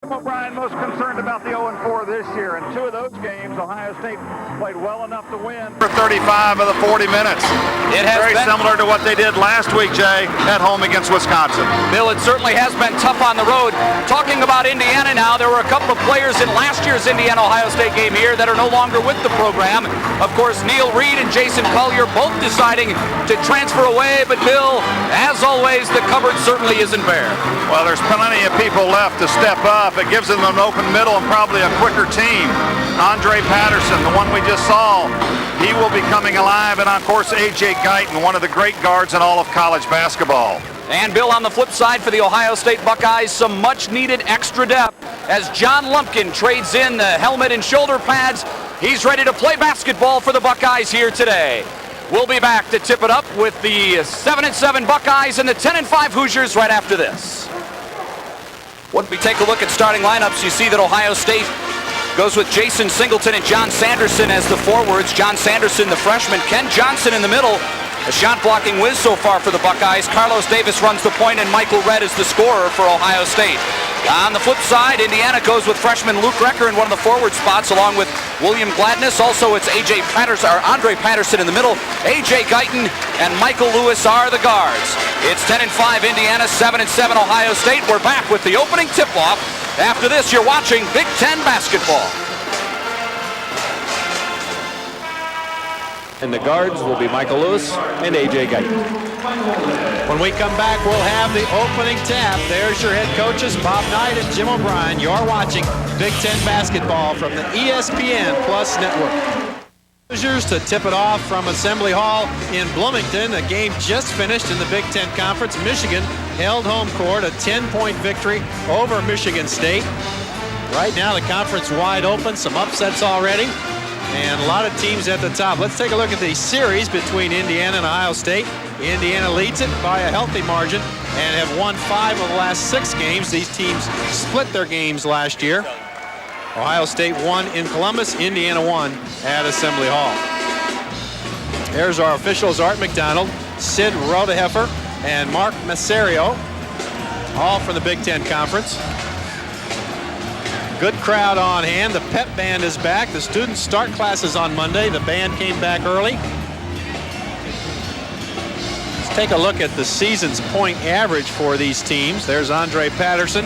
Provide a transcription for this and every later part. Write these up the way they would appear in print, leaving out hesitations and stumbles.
O'Brien most concerned about the 0-4 this year. In 2 of those games, Ohio State played well enough to win. For 35 of the 40 minutes. It has very been similar to what they did last week, Jay, at home against Wisconsin. Bill, it certainly has been tough on the road. Talking about Indiana now, there were a couple of players in last year's Indiana-Ohio State game here that are no longer with the program. Of course, Neil Reed and Jason Collier both deciding to transfer away, but Bill, as always, the cupboard certainly isn't bare. Well, there's plenty of people left to step up. It gives them an open middle and probably a quicker team. Andre Patterson, the one we just saw, he will be coming alive. And, of course, A.J. Guyton, one of the great guards in all of college basketball. And, Bill, on the flip side for the Ohio State Buckeyes, some much-needed extra depth as John Lumpkin trades in the helmet and shoulder pads. He's ready to play basketball for the Buckeyes here today. We'll be back to tip it up with the 7-7 Buckeyes and the 10-5 Hoosiers right after this. When we take a look at starting lineups, you see that Ohio State goes with Jason Singleton and John Sanderson as the forwards. John Sanderson, the freshman. Ken Johnson in the middle. A shot-blocking whiz so far for the Buckeyes. Carlos Davis runs the point, and Michael Redd is the scorer for Ohio State. On the flip side, Indiana goes with freshman Luke Recker in one of the forward spots, along with William Gladness. Also, it's Andre Patterson in the middle. A.J. Guyton and Michael Lewis are the guards. It's 10-5 Indiana, 7-7 Ohio State. We're back with the opening tip-off. After this, you're watching Big Ten basketball. And the guards will be Michael Lewis and A.J. Guyton. When we come back, we'll have the opening tap. There's your head coaches, Bob Knight and Jim O'Brien. You're watching Big Ten basketball from the ESPN Plus Network. Hoosiers to tip it off from Assembly Hall in Bloomington. A game just finished in the Big Ten Conference. Michigan held home court, a 10-point victory over Michigan State. Right now, the conference wide open, some upsets already, and a lot of teams at the top. Let's take a look at the series between Indiana and Ohio State. Indiana leads it by a healthy margin and have won 5 of the last 6 games. These teams split their games last year. Ohio State won in Columbus, Indiana won at Assembly Hall. There's our officials, Art McDonald, Sid Rodeheffer, and Mark Masserio, all from the Big Ten Conference. Good crowd on hand. The pep band is back. The students start classes on Monday. The band came back early. Let's take a look at the season's point average for these teams. There's Andre Patterson.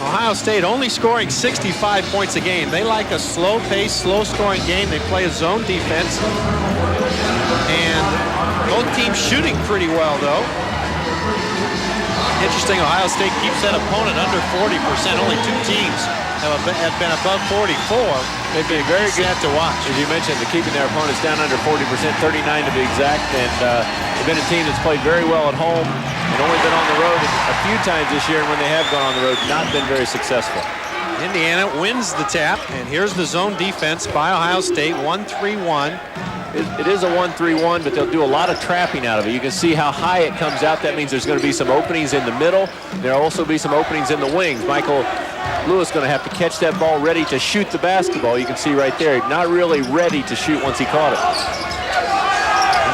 Ohio State only scoring 65 points a game. They like a slow-paced, slow-scoring game. They play a zone defense. And both teams shooting pretty well, though. Interesting, Ohio State keeps that opponent under 40%. Only 2 teams have been above 44. They've been very good to watch. As you mentioned, they're keeping their opponents down under 40%, 39 to be exact. And they've been a team that's played very well at home and only been on the road a few times this year. And when they have gone on the road, not been very successful. Indiana wins the tap, and here's the zone defense by Ohio State, 1-3-1. It is a 1-3-1, but they'll do a lot of trapping out of it. You can see how high it comes out. That means there's going to be some openings in the middle. There'll also be some openings in the wings. Michael Lewis going to have to catch that ball ready to shoot the basketball. You can see right there, not really ready to shoot once he caught it.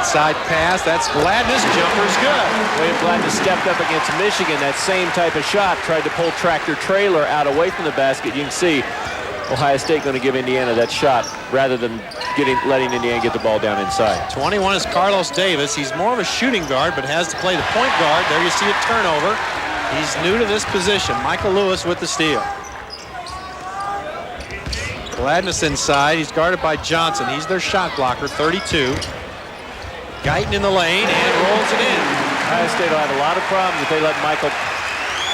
Inside pass, that's Gladness. Jumper's good. William Gladness stepped up against Michigan. That same type of shot, tried to pull tractor trailer out away from the basket. You can see Ohio State going to give Indiana that shot rather than letting Indiana get the ball down inside. 21 is Carlos Davis. He's more of a shooting guard, but has to play the point guard. There you see a turnover. He's new to this position. Michael Lewis with the steal. Gladness inside. He's guarded by Johnson. He's their shot blocker, 32. Guyton in the lane and rolls it in. Ohio State will have a lot of problems if they let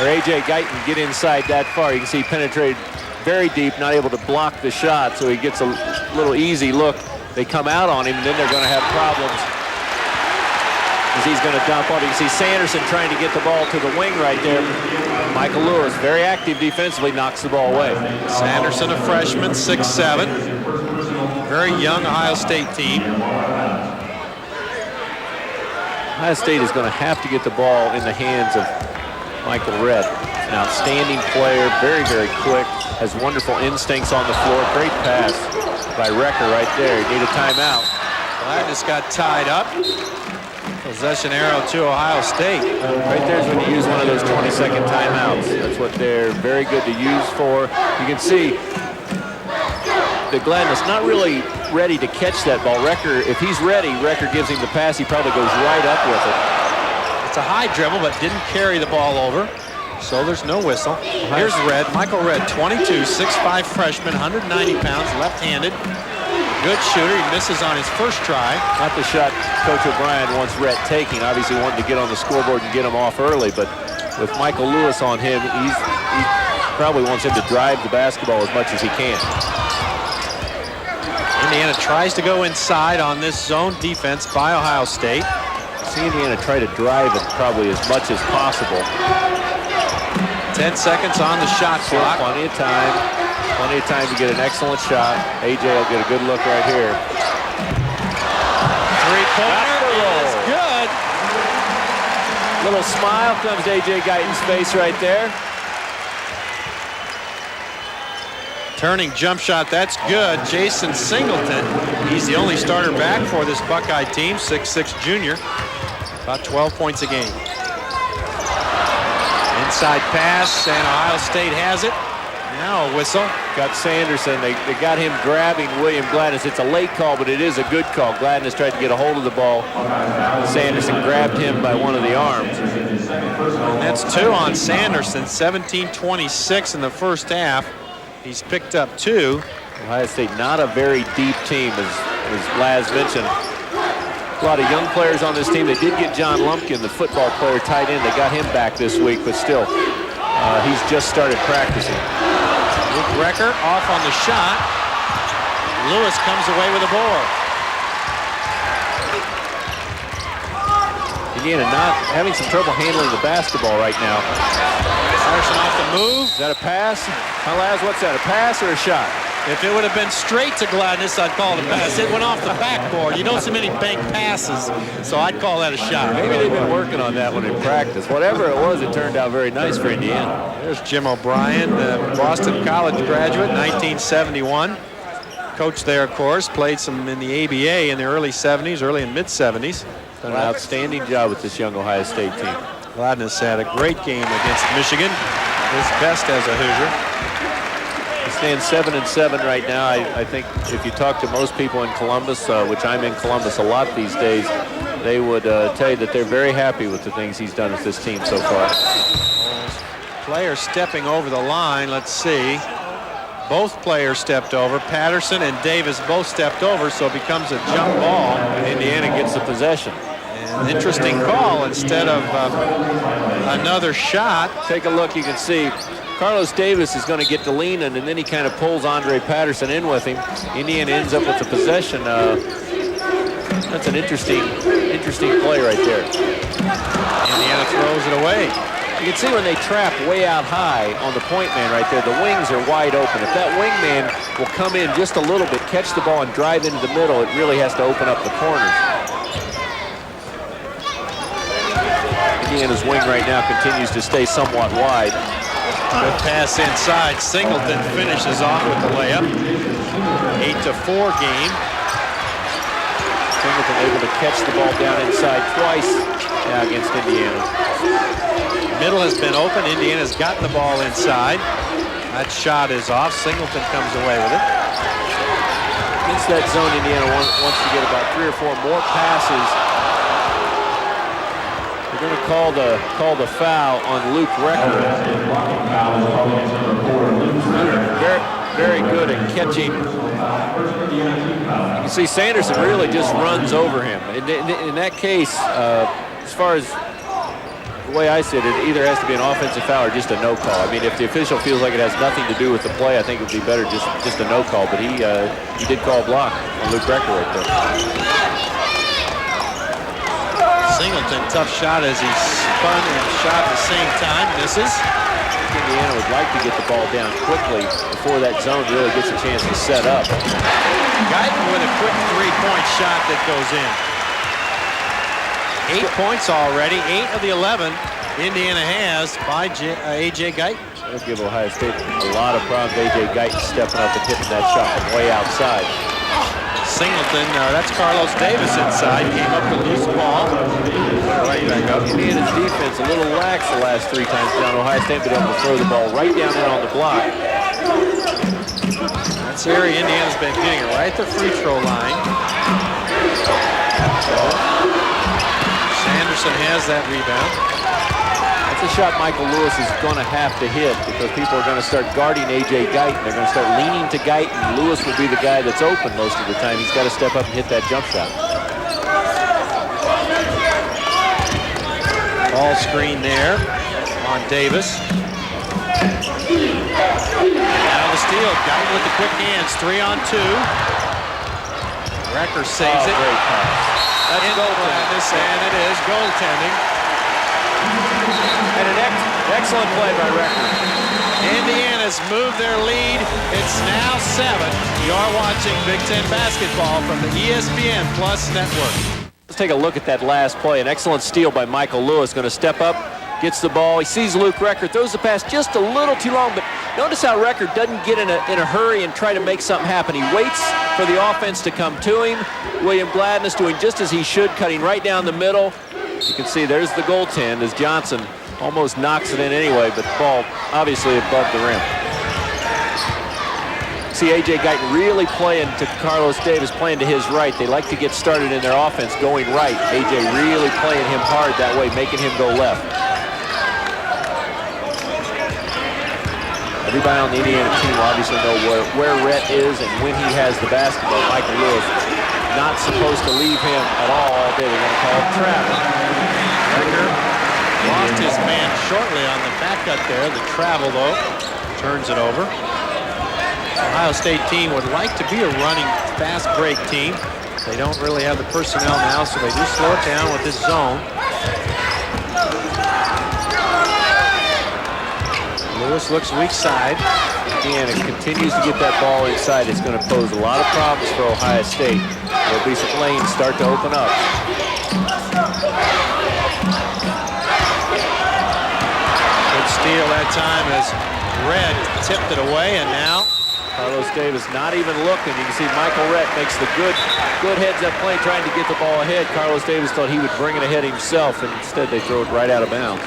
A.J. Guyton get inside that far. You can see he penetrated very deep, not able to block the shot, so he gets a little easy look. They come out on him, and then they're going to have problems as he's going to dump on. You can see Sanderson trying to get the ball to the wing right there. Michael Lewis, very active defensively, knocks the ball away. Sanderson, a freshman, 6'7". Very young Ohio State team. Ohio State is going to have to get the ball in the hands of Michael Redd. An outstanding player, very, very quick, has wonderful instincts on the floor. Great pass by Recker right there. He needed a timeout. Gladness got tied up. Possession arrow to Ohio State. Right there's when you use one of those 20-second timeouts. That's what they're very good to use for. You can see that Gladness not really ready to catch that ball. Recker, if he's ready, Recker gives him the pass. He probably goes right up with it. It's a high dribble, but didn't carry the ball over. So there's no whistle. Here's Red, Michael Red, 22, 6'5" freshman, 190 pounds, left-handed. Good shooter. He misses on his first try. Not the shot Coach O'Brien wants Rhett taking. Obviously wanted to get on the scoreboard and get him off early, but with Michael Lewis on him, he probably wants him to drive the basketball as much as he can. Indiana tries to go inside on this zone defense by Ohio State. See Indiana try to drive it probably as much as possible. 10 seconds on the shot clock. Plenty of time. Plenty of time to get an excellent shot. AJ will get a good look right here. Three-pointer is good. Little smile comes to AJ Guyton's face right there. Turning jump shot, that's good. Jason Singleton, he's the only starter back for this Buckeye team, 6'6" junior. About 12 points a game. Inside pass, and Ohio State has it. Now a whistle. Got Sanderson. They got him grabbing William Gladness. It's a late call, but it is a good call. Gladness tried to get a hold of the ball. Sanderson grabbed him by one of the arms. And that's 2 on Sanderson, 17-26 in the first half. He's picked up 2. Ohio State not a very deep team, as Laz mentioned. A lot of young players on this team. They did get John Lumpkin, the football player, tight end. They got him back this week, but still, he's just started practicing. Luke Recker off on the shot. Lewis comes away with a board. Indiana not having some trouble handling the basketball right now. Carson off the move. Is that a pass? Laz, what's that, a pass or a shot? If it would have been straight to Gladness, I'd call it a pass. It went off the backboard. You don't see many bank passes, so I'd call that a shot. Maybe they've been working on that one in practice. Whatever it was, it turned out very nice for Indiana. There's Jim O'Brien, Boston College graduate, 1971. Coach there, of course, played some in the ABA in the early 70s, early and mid-70s. Done an outstanding job with this young Ohio State team. Gladness had a great game against Michigan, his best as a Hoosier. He stands 7-7 right now. I think if you talk to most people in Columbus, which I'm in Columbus a lot these days, they would tell you that they're very happy with the things he's done with this team so far. Players stepping over the line. Let's see. Both players stepped over. Patterson and Davis both stepped over, so it becomes a jump ball. And Indiana gets the possession. An interesting call instead of another shot. Take a look. You can see Carlos Davis is going to get to leaning, and then he kind of pulls Andre Patterson in with him. Indiana ends up with the possession. That's an interesting play right there. Indiana throws it away. You can see when they trap way out high on the point man right there, the wings are wide open. If that wing man will come in just a little bit, catch the ball, and drive into the middle, it really has to open up the corners. Indiana's wing right now continues to stay somewhat wide. Good pass inside. Singleton finishes off with the layup. 8-4 game. Singleton able to catch the ball down inside twice now against Indiana. Middle has been open. Indiana's got the ball inside. That shot is off. Singleton comes away with it. Against that zone, Indiana wants to get about 3 or 4 more passes. They're going to call the foul on Luke Recker. Very, very good at catching. You can see Sanderson really just runs over him. In that case, as far as the way I see it, it either has to be an offensive foul or just a no call. I mean, if the official feels like it has nothing to do with the play, I think it would be better just a no call. But he did call a block on Luke Recker right there. Singleton, tough shot as he spun and shot at the same time, misses. Indiana would like to get the ball down quickly before that zone really gets a chance to set up. Guyton with a quick three-point shot that goes in. 8 points already, 8 of the 11 Indiana has by A.J. Guyton. That'll give Ohio State a lot of problems. A.J. Guyton stepping up and hitting that shot from way outside. Singleton, that's Carlos Davis inside, came up with a loose ball. Right back up. Indiana's defense a little lax the last 3 times down. Ohio State been able to throw the ball right down there on the block. That's the area Indiana's been getting it right at the free throw line. Sanderson has that rebound. That's a shot Michael Lewis is going to have to hit because people are going to start guarding A.J. Guyton. They're going to start leaning to Guyton. Lewis will be the guy that's open most of the time. He's got to step up and hit that jump shot. Ball screen there on Davis. Now the steal. Guyton with the quick hands. 3 on 2. Recker saves it. Great pass. That's goaltending, and it is goaltending. And an excellent play by Recker. Indiana's moved their lead. It's now 7. You're watching Big Ten basketball from the ESPN Plus Network. Let's take a look at that last play. An excellent steal by Michael Lewis. Going to step up, gets the ball. He sees Luke Recker, throws the pass just a little too long, but notice how Recker doesn't get in a hurry and try to make something happen. He waits for the offense to come to him. William Gladness doing just as he should, cutting right down the middle. You can see there's the goaltend as Johnson almost knocks it in anyway, but the ball obviously above the rim. See A.J. Guyton really playing to Carlos Davis, playing to his right. They like to get started in their offense going right. A.J. really playing him hard that way, making him go left. Everybody on the Indiana team will obviously know where Rhett is and when he has the basketball. Michael Lewis not supposed to leave him at all day. They're going to call it travel. Recker lost his man shortly on the backup there. The travel, though, turns it over. Ohio State team would like to be a running fast break team. They don't really have the personnel now, so they do slow it down with this zone. Lewis looks weak side. Indiana continues to get that ball inside. It's going to pose a lot of problems for Ohio State. There'll be some lanes start to open up. Good steal that time as Red tipped it away, and now Carlos Davis not even looking. You can see Michael Rhett makes the good heads-up play trying to get the ball ahead. Carlos Davis thought he would bring it ahead himself, and instead they throw it right out of bounds.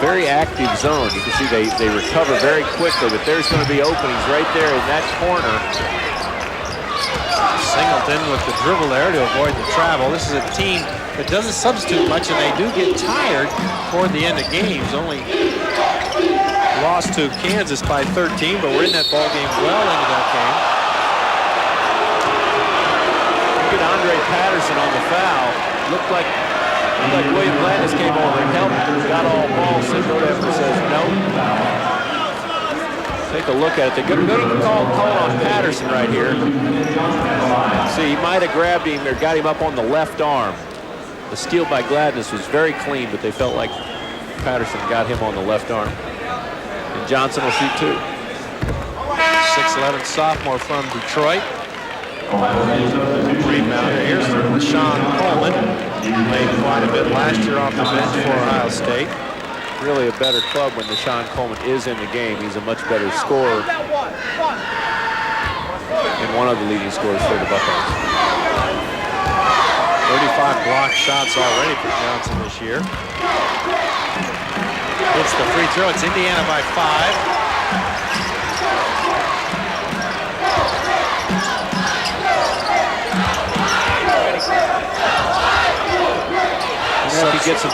Very active zone. You can see they recover very quickly, but there's going to be openings right there in that corner. Singleton with the dribble there to avoid the travel. This is a team that doesn't substitute much, and they do get tired toward the end of games. Only lost to Kansas by 13, but we're in that ball game well into that game. Look at Andre Patterson on the foul. Looked like William Gladness came over and helped. Got all balls. Whatever says no. Take a look at it. They're going to call on Patterson right here. See, he might have grabbed him or got him up on the left arm. The steal by Gladness was very clean, but they felt like Patterson got him on the left arm. And Johnson will shoot too. 6'11" sophomore from Detroit. Rebounder. Here's LaShawn Coleman. Played quite a bit last year off the bench for Ohio State. Really a better club when LaShawn Coleman is in the game. He's a much better scorer and one of the leading scorers for the Buckeyes. 35 block shots already for Johnson this year. It's the free throw. It's Indiana by 5. If you get some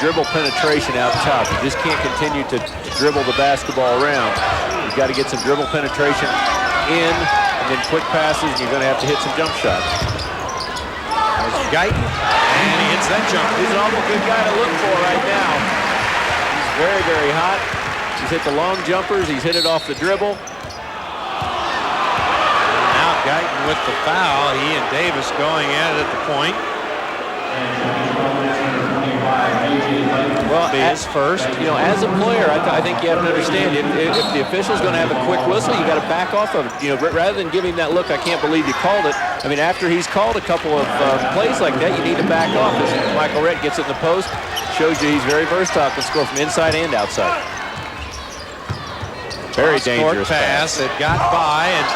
dribble penetration out top, you just can't continue to dribble the basketball around. You've got to get some dribble penetration in, and then quick passes, and you're going to have to hit some jump shots. There's Guyton, and he hits that jump. He's an awful good guy to look for right now. He's very, very hot. He's hit the long jumpers. He's hit it off the dribble. Now Guyton with the foul. He and Davis going at it at the point. Well, his first. You know, as a player, I think you have to understand if the official's going to have a quick whistle, you got to back off of it. You know, rather than giving that look, I can't believe you called it. I mean, after he's called a couple of plays like that, you need to back off. As Michael Rett gets it in the post, shows you he's very versatile, can score from inside and outside. Very dangerous pass. It got by, and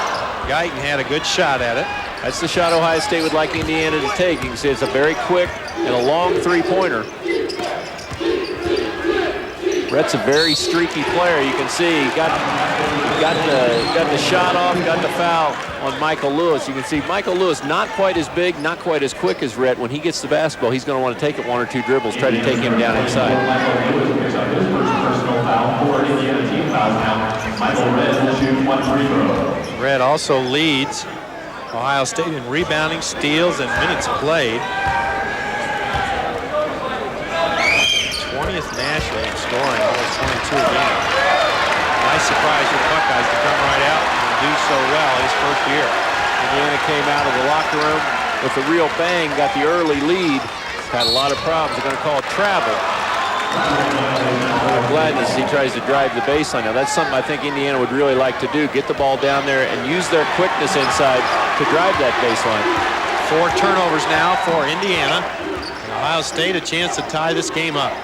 Guyton had a good shot at it. That's the shot Ohio State would like Indiana to take. You can see it's a very quick and a long three-pointer. Brett's a very streaky player. You can see he got the shot off, got the foul on Michael Lewis. You can see Michael Lewis not quite as big, not quite as quick as Rhett. When he gets the basketball, he's going to want to take it one or two dribbles, try to take him down inside. Rhett also leads Ohio State in rebounding, steals, and minutes played. 20th nationally in scoring, almost 22 a game. Nice surprise for the Buckeyes to come right out and do so well his first year. Indiana came out of the locker room with a real bang, got the early lead. Had a lot of problems. They're going to call it travel. I'm glad that he tries to drive the baseline. Now that's something I think Indiana would really like to do. Get the ball down there and use their quickness inside to drive that baseline. 4 turnovers now for Indiana. And Ohio State a chance to tie this game up.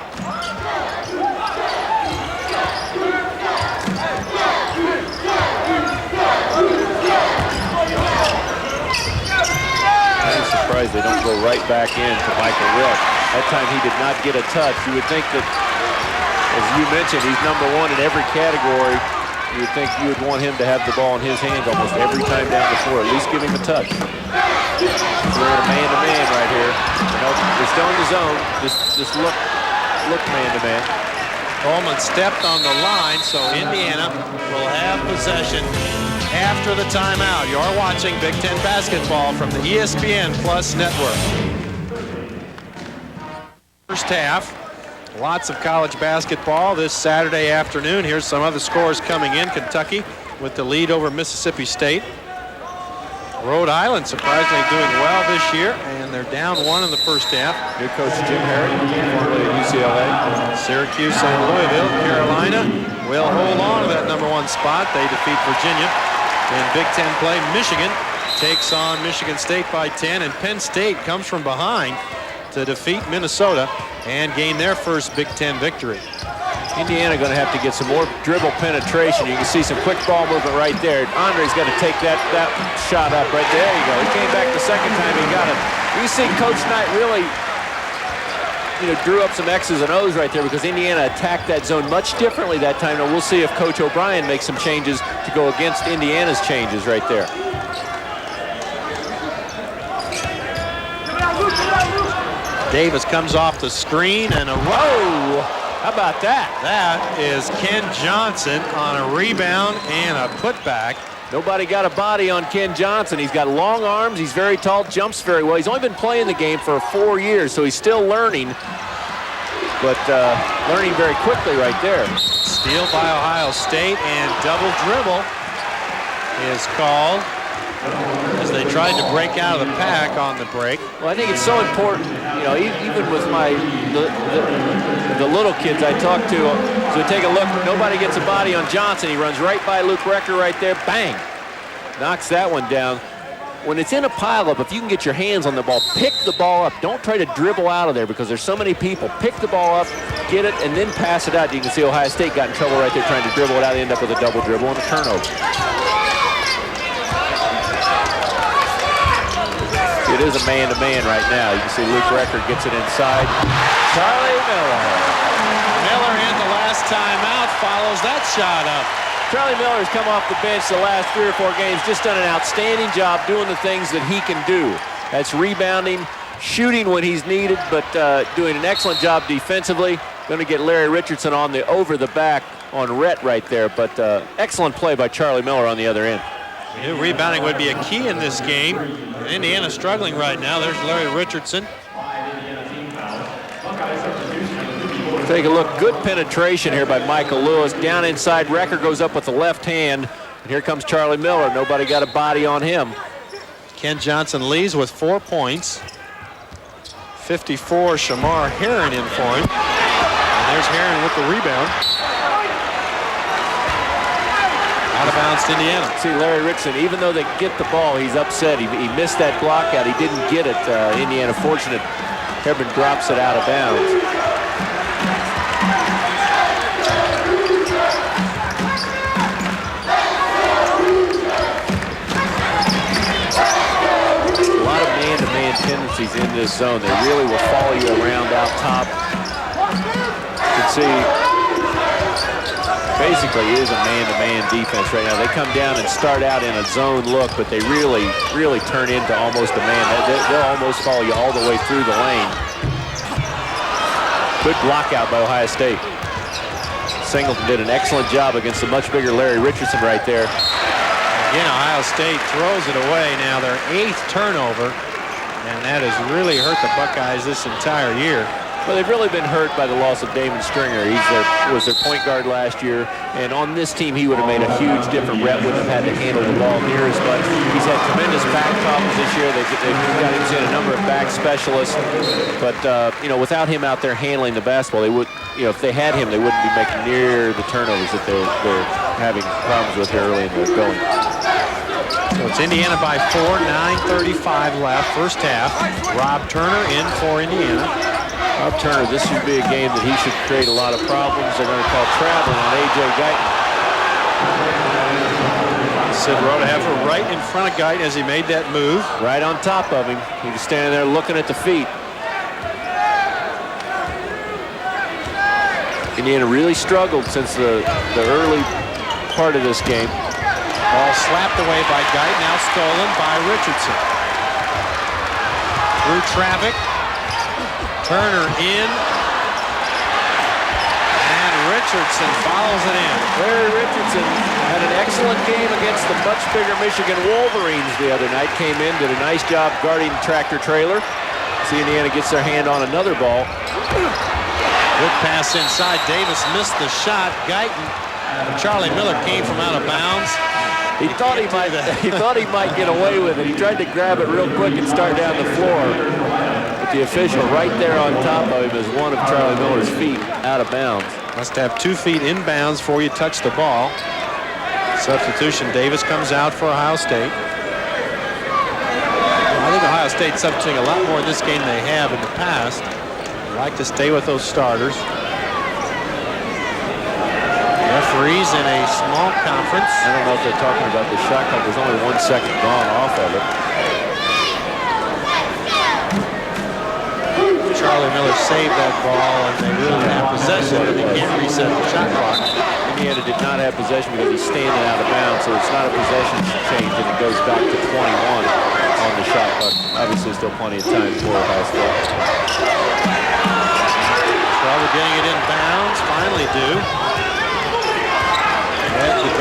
I'm surprised they don't go right back in to Michael Rett. That time he did not get a touch. You would think that, as you mentioned, he's number 1 in every category. You would think you would want him to have the ball in his hands almost every time down the floor. At least give him a touch. We're in a man-to-man right here. You know, they're still in the zone. Just look man-to-man. Coleman stepped on the line, so Indiana will have possession after the timeout. You're watching Big Ten basketball from the ESPN Plus Network. First half, lots of college basketball this Saturday afternoon. Here's some other scores coming in. Kentucky with the lead over Mississippi State. Rhode Island surprisingly doing well this year, and they're down 1 in the first half. New coach Jim Herrick, formerly at UCLA. Syracuse and Louisville. Carolina will hold on to that number 1 spot. They defeat Virginia. In Big Ten play, Michigan takes on Michigan State by 10, and Penn State comes from behind to defeat Minnesota and gain their first Big Ten victory. Indiana going to have to get some more dribble penetration. You can see some quick ball movement right there. Andre's got to take that shot up right there. There you go. He came back the second time he got it. You see Coach Knight really, drew up some X's and O's right there because Indiana attacked that zone much differently that time. Now we'll see if Coach O'Brien makes some changes to go against Indiana's changes right there. Davis comes off the screen and a whoa! How about that? That is Ken Johnson on a rebound and a putback. Nobody got a body on Ken Johnson. He's got long arms. He's very tall, jumps very well. He's only been playing the game for 4 years, so he's still learning, but learning very quickly right there. Steal by Ohio State, and double dribble is called as they tried to break out of the pack on the break. Well, I think it's so important, even with the little kids I talk to, so take a look, nobody gets a body on Johnson. He runs right by Luke Recker right there, bang, knocks that one down. When it's in a pileup, if you can get your hands on the ball, pick the ball up. Don't try to dribble out of there because there's so many people. Pick the ball up, get it, and then pass it out. You can see Ohio State got in trouble right there trying to dribble it out. They end up with a double dribble and a turnover. It is a man-to-man right now. You can see Luke Recker gets it inside. Charlie Miller. Miller in the last timeout follows that shot up. Charlie Miller's come off the bench the last 3 or 4 games, just done an outstanding job doing the things that he can do. That's rebounding, shooting when he's needed, but doing an excellent job defensively. Going to get Larry Richardson on the over the back on Rhett right there, but excellent play by Charlie Miller on the other end. Rebounding would be a key in this game. Indiana struggling right now. There's Larry Richardson. Take a look. Good penetration here by Michael Lewis. Down inside, Recker goes up with the left hand. And here comes Charlie Miller. Nobody got a body on him. Ken Johnson leads with 4 points. 54, Shamar Heron in for him. And there's Heron with the rebound. Out of bounds to Indiana. See, Larry Richardson, even though they get the ball, he's upset. He missed that block out. He didn't get it. Indiana fortunate. Hebron drops it out of bounds. A lot of man-to-man tendencies in this zone. They really will follow you around out top. You can see basically it is a man-to-man defense right now. They come down and start out in a zone look, but they really turn into almost a man. They'll almost follow you all the way through the lane. Good block out by Ohio State. Singleton did an excellent job against the much bigger Larry Richardson right there. Again, Ohio State throws it away. Now their 8th turnover, and that has really hurt the Buckeyes this entire year. Well, they've really been hurt by the loss of Damon Stringer. He was their point guard last year, and on this team he would have made a huge difference. Rhett wouldn't have had to handle the ball near as much. He's had tremendous back problems this year. They've got him in a number of back specialists, but without him out there handling the basketball, they would, if they had him, they wouldn't be making near the turnovers that they're having problems with here early in the going. So it's Indiana by 4, 9:35 left, first half. Rob Turner in for Indiana. Rob Turner, this should be a game that he should create a lot of problems. They're going to call traveling on A.J. Guyton. Sid Rodeheffer right in front of Guyton as he made that move. Right on top of him. He was standing there looking at the feet. Indiana really struggled since the early part of this game. Ball slapped away by Guyton, now stolen by Richardson. Through traffic. Turner in. And Richardson follows it in. Larry Richardson had an excellent game against the much bigger Michigan Wolverines the other night. Came in, did a nice job guarding the tractor trailer. See, Indiana gets their hand on another ball. Good pass inside. Davis missed the shot. Guyton. Charlie Miller came from out of bounds. He thought he might get away with it. He tried to grab it real quick and start down the floor. But the official right there on top of him is one of Charlie Miller's feet out of bounds. Must have 2 feet inbounds before you touch the ball. Substitution. Davis comes out for Ohio State. I think Ohio State substituting a lot more in this game than they have in the past. They like to stay with those starters. Referees in a small conference. I don't know if they're talking about the shot clock. There's only 1 second gone off of it. Charlie Miller saved that ball, and they really have possession, but they can't reset the shot clock. Indiana did not have possession because he's standing out of bounds, so it's not a possession change, and it goes back to 21 on the shot clock. Obviously, still plenty of time for Ohio State. Trouble getting it in bounds. Finally do.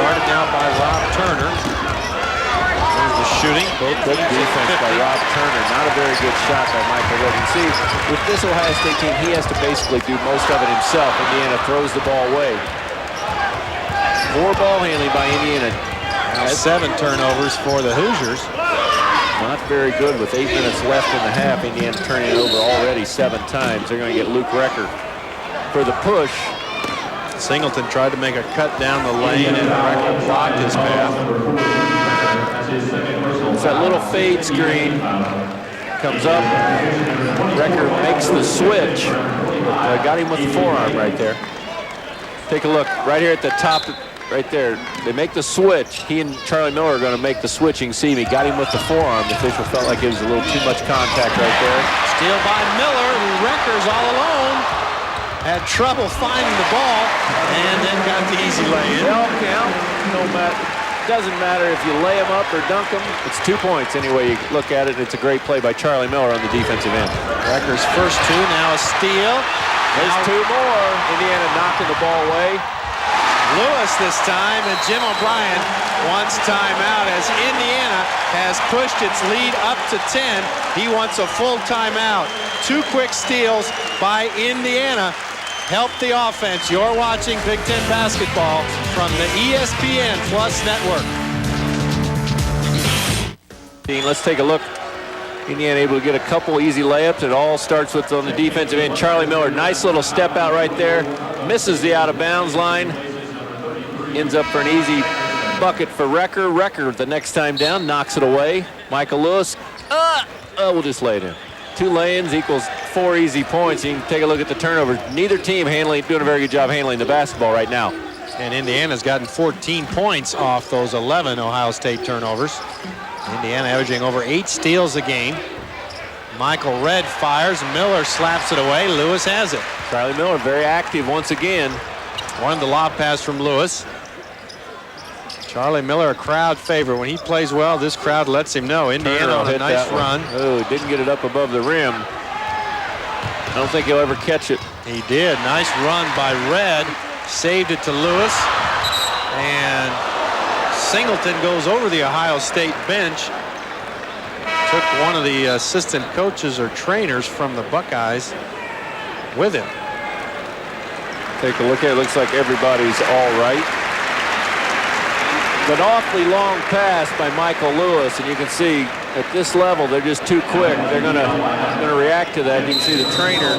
Guarded now by Rob Turner. There's the shooting. Both good defense by Rob Turner. Not a very good shot by Michael Logan. See, with this Ohio State team, he has to basically do most of it himself. Indiana throws the ball away. More ball handling by Indiana. Now 7 turnovers for the Hoosiers. Not very good with 8 minutes left in the half. Indiana turning it over already 7 times. They're going to get Luke Recker for the push. Singleton tried to make a cut down the lane, and Recker blocked his path. It's that little fade screen. Comes up. Recker makes the switch. Got him with the forearm right there. Take a look right here at the top, right there. They make the switch. He and Charlie Miller are going to make the switching. See, he got him with the forearm. The official felt like it was a little too much contact right there. Steal by Miller. Recker's all alone. Had trouble finding the ball, and then got the easy lay-in. They'll count. No matter. Doesn't matter if you lay them up or dunk them. It's 2 points anyway you look at it. It's a great play by Charlie Miller on the defensive end. Recker's first 2, now a steal. There's 2 more. Indiana knocking the ball away. Lewis this time, and Jim O'Brien wants timeout as Indiana has pushed its lead up to 10. He wants a full timeout. 2 quick steals by Indiana. Help the offense. You're watching Big Ten basketball from the ESPN Plus Network. Let's take a look Indiana able to get a couple easy layups. It all starts with on the defensive end. Charlie Miller, nice little step out right there. Misses the out of bounds line. Ends up for an easy bucket for Recker. Recker, the next time down, knocks it away. Michael Lewis, we'll just lay it in. 2 lay-ins equals 4 easy points. You can take a look at the turnovers. Neither team doing a very good job handling the basketball right now. And Indiana's gotten 14 points off those 11 Ohio State turnovers. Indiana averaging over 8 steals a game. Michael Redd fires. Miller slaps it away. Lewis has it. Charlie Miller very active once again. Wanted the lob pass from Lewis. Charlie Miller, a crowd favorite. When he plays well, this crowd lets him know. Indiana on a nice run. Oh, didn't get it up above the rim. I don't think he'll ever catch it. He did. Nice run by Redd. Saved it to Lewis. And Singleton goes over the Ohio State bench. Took one of the assistant coaches or trainers from the Buckeyes with him. Take a look at it. Looks like everybody's all right. An awfully long pass by Michael Lewis, and you can see at this level they're just too quick. They're gonna react to that. You can see the trainer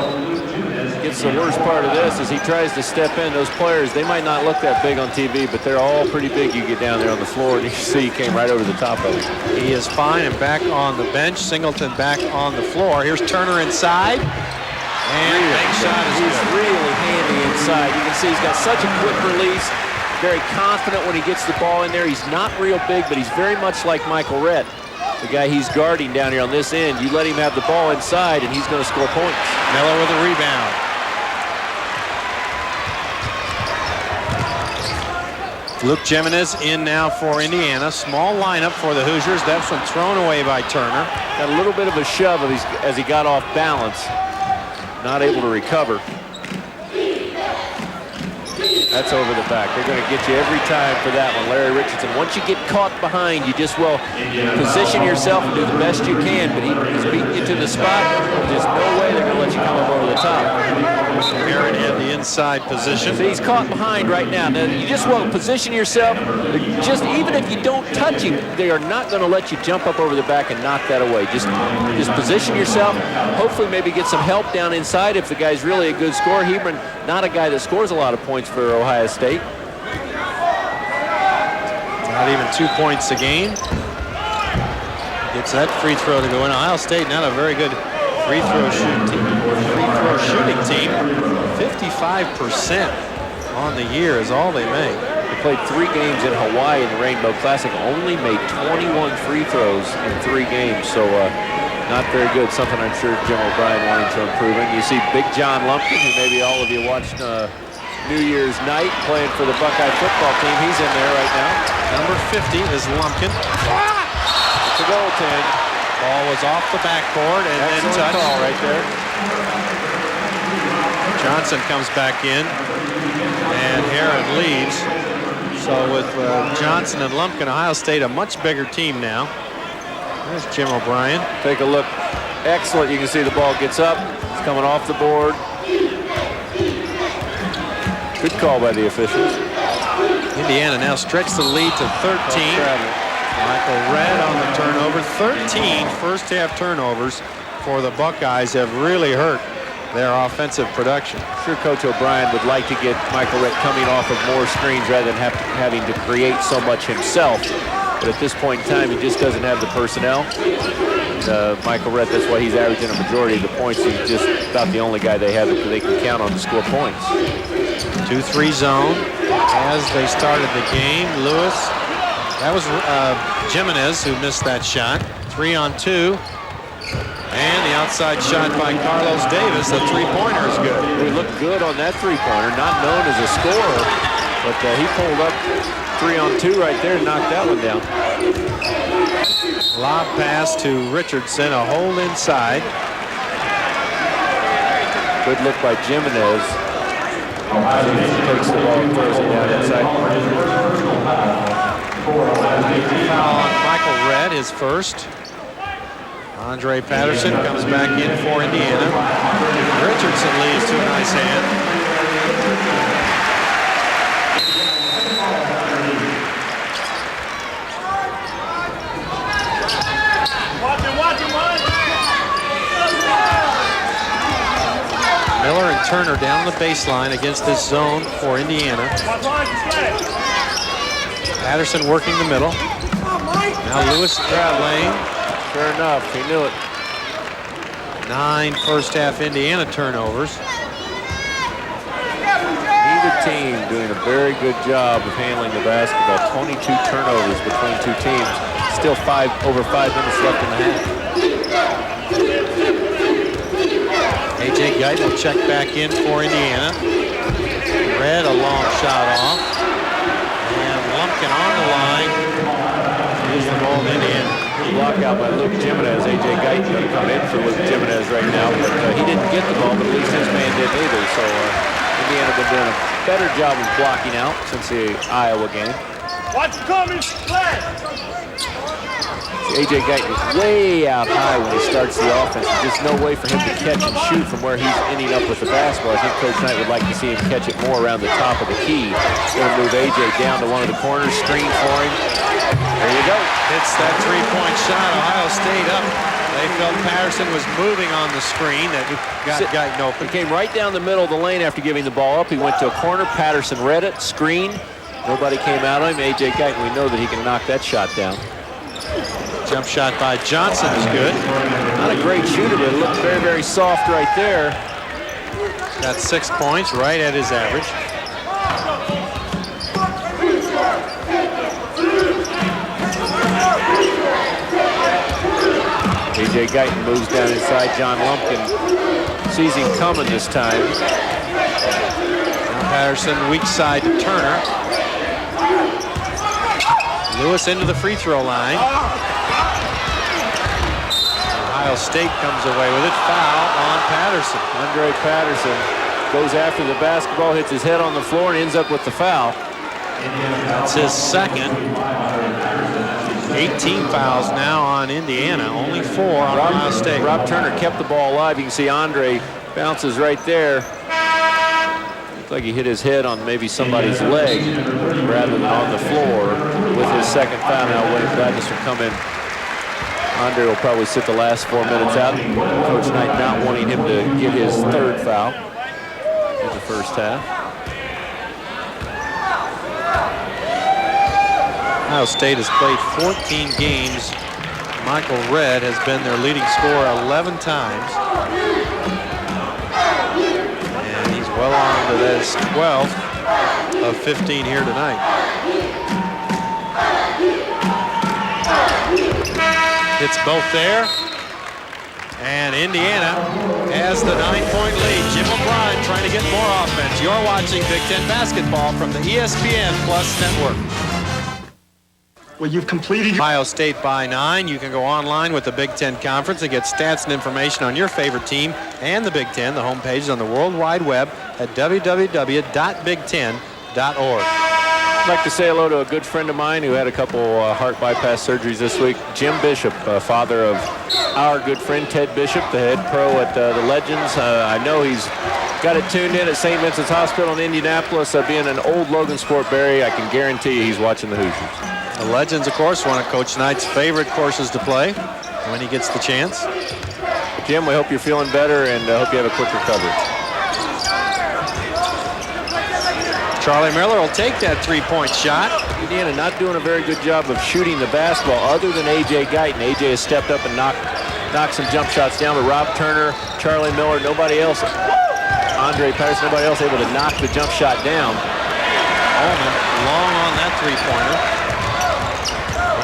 gets the worst part of this as he tries to step in. Those players, they might not look that big on TV, but they're all pretty big. You get down there on the floor, and you see he came right over the top of it. He is fine and back on the bench. Singleton back on the floor. Here's Turner inside. And bank shot is He's good. really handy inside. You can see he's got such a quick release. Very confident when he gets the ball in there. He's not real big, but he's very much like Michael Redd, the guy he's guarding down here on this end. You let him have the ball inside, and he's going to score points. Miller with a rebound. Luke Jimenez in now for Indiana. Small lineup for the Hoosiers. That one thrown away by Turner. Got a little bit of a shove as he got off balance. Not able to recover. That's over the back. They're going to get you every time for that one, Larry Richardson. Once you get caught behind, you just position yourself and do the best you can, but he's beating you to the spot. There's no way they're going to let you come up over the top. Aaron in the inside position. So he's caught behind right now. Now, you just position yourself. Just even if you don't touch him, they are not going to let you jump up over the back and knock that away. Just position yourself. Hopefully maybe get some help down inside if the guy's really a good scorer. Hebron, not a guy that scores a lot of points for Ohio State. Not even 2 points a game. Gets that free throw to go in. Ohio State not a very good free throw shooting team. 55% on the year is all they make. They played 3 games in Hawaii in the Rainbow Classic. Only made 21 free throws in 3 games. So not very good. Something I'm sure Jim O'Brien wanting to improve in. You see Big John Lumpkin, who maybe all of you watched New Year's night playing for the Buckeye football team. He's in there right now. Number 50 is Lumpkin. It's a goaltend. Ball was off the backboard and then touched. Call right there. Johnson comes back in and Heron leaves. So with Johnson and Lumpkin, Ohio State a much bigger team now. There's Jim O'Brien. Take a look. Excellent. You can see the ball gets up. It's coming off the board. Good call by the officials. Indiana now stretched the lead to 13. Michael Redd on the turnover. 13 first half turnovers for the Buckeyes have really hurt their offensive production. I'm sure Coach O'Brien would like to get Michael Redd coming off of more screens rather than having to create so much himself. But at this point in time, he just doesn't have the personnel. Michael Redd, that's why he's averaging a majority of the points. He's just about the only guy they have that they can count on to score points. 2-3 zone as they started the game. Lewis, that was Jimenez who missed that shot. 3-on-2. And the outside shot by Carlos Davis. The three-pointer is good. He looked good on that three-pointer, not known as a scorer, but he pulled up 3-on-2 right there and knocked that one down. Lob pass to Richardson, a hold inside. Good look by Jimenez. Takes the ball and throws it down inside. Foul on Michael Redd, his first. Andre Patterson comes back in for Indiana. Richardson leads to a nice hand. Turner down the baseline against this zone for Indiana. Patterson working the middle. Now Lewis lane. Sure enough, he knew it. 9 first half Indiana turnovers. Neither team doing a very good job of handling the basketball. 22 turnovers between two teams. Still over 5 minutes left in the half. A.J. Guyton will check back in for Indiana. Red, a long shot off. And Lumpkin on the line. Here's the ball to Indiana. Good block out by Luke Jimenez. A.J. Guyton going to come in for Luke Jimenez right now. But he didn't get the ball, but at least his man didn't either. So Indiana been doing a better job of blocking out since the Iowa game. Watch coming, play. A.J. Guyton is way out high when he starts the offense. There's just no way for him to catch and shoot from where he's ending up with the basketball. I think Coach Knight would like to see him catch it more around the top of the key. Going to move A.J. down to one of the corners, screen for him. There you go. Hits that three-point shot. Ohio State up. They felt Patterson was moving on the screen that got Guyton open. He came right down the middle of the lane after giving the ball up. He went to a corner. Patterson read it, screen. Nobody came out on him. A.J. Guyton, we know that he can knock that shot down. Jump shot by Johnson is good. Not a great shooter, but it looked very, very soft right there. Got 6 points, right at his average. A.J. Guyton moves down inside. John Lumpkin sees him coming this time. Now Patterson, weak side to Turner. Lewis into the free throw line. Ohio State comes away with it. Foul on Patterson. Andre Patterson goes after the basketball, hits his head on the floor, and ends up with the foul. That's his second. 18 fouls now on Indiana, only 4 on Ohio State. Rob Turner kept the ball alive. You can see Andre bounces right there. Looks like he hit his head on maybe somebody's leg rather than on the floor with his second foul. Now William Gladness will come in. Andre will probably sit the last 4 minutes out. Coach Knight not wanting him to get his third foul in the first half. Ohio State has played 14 games. Michael Redd has been their leading scorer 11 times. And he's well on to his 12th of 15 here tonight. It's both there. And Indiana has the 9-point lead. Jim O'Brien trying to get more offense. You're watching Big Ten basketball from the ESPN Plus Network. Well, you've completed your... Ohio State by 9. You can go online with the Big Ten Conference and get stats and information on your favorite team and the Big Ten. The homepage is on the World Wide Web at www.big10.org. I'd like to say hello to a good friend of mine who had a couple heart bypass surgeries this week. Jim Bishop, father of our good friend Ted Bishop, the head pro at the Legends. I know he's got it tuned in at St. Vincent's Hospital in Indianapolis. Being an old Logan Sport Berry, I can guarantee you he's watching the Hoosiers. The Legends, of course, one of Coach Knight's favorite courses to play when he gets the chance. Jim, we hope you're feeling better and hope you have a quick recovery. Charlie Miller will take that three-point shot. Indiana not doing a very good job of shooting the basketball other than A.J. Guyton. A.J. has stepped up and knocked some jump shots down, but Rob Turner, Charlie Miller, nobody else, Andre Patterson, nobody else able to knock the jump shot down. Ullman long on that three-pointer.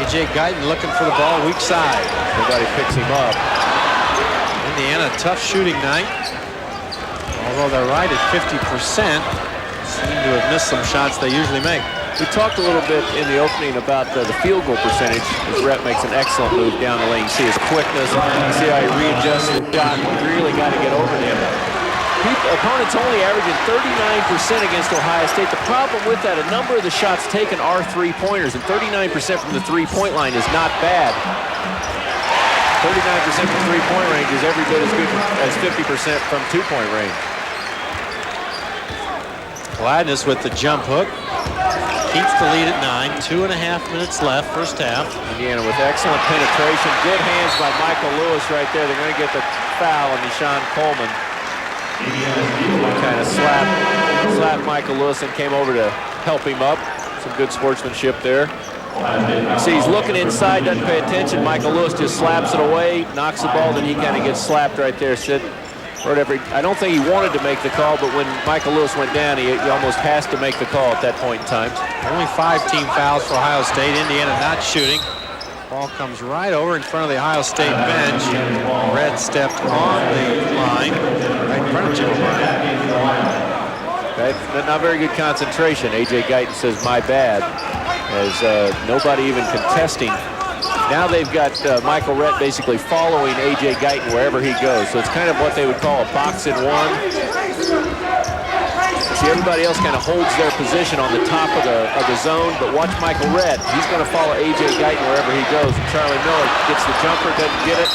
A.J. Guyton looking for the ball weak side. Nobody picks him up. Indiana, tough shooting night. Although they're right at 50%, seem to have missed some shots they usually make. We talked a little bit in the opening about the field goal percentage. As Rhett makes an excellent move down the lane. You see his quickness. You see how he readjusts his shot. Really got to get over to him. Opponents only averaging 39% against Ohio State. The problem with that, a number of the shots taken are three-pointers, and 39% from the three-point line is not bad. 39% from three-point range is every bit as good as 50% from two-point range. Gladness with the jump hook. Keeps the lead at 9. 2.5 minutes left, first half. Indiana with excellent penetration. Good hands by Michael Lewis right there. They're going to get the foul on Deshaun Coleman. Kind of slapped Michael Lewis and came over to help him up. Some good sportsmanship there. See, he's looking inside, doesn't pay attention. Michael Lewis just slaps it away, knocks the ball, then he kind of gets slapped right there. Sid, I don't think he wanted to make the call, but when Michael Lewis went down, he almost has to make the call at that point in time. Only 5 team fouls for Ohio State. Indiana not shooting. Ball comes right over in front of the Ohio State bench. Red stepped on the line right in front of Jim O'Brien. That's not very good concentration. A.J. Guyton says, my bad, as nobody even contesting. Now they've got Michael Rhett basically following A.J. Guyton wherever he goes. So it's kind of what they would call a box and one. See, everybody else kind of holds their position on the top of the zone, but watch Michael Rhett. He's going to follow A.J. Guyton wherever he goes. And Charlie Miller gets the jumper, doesn't get it.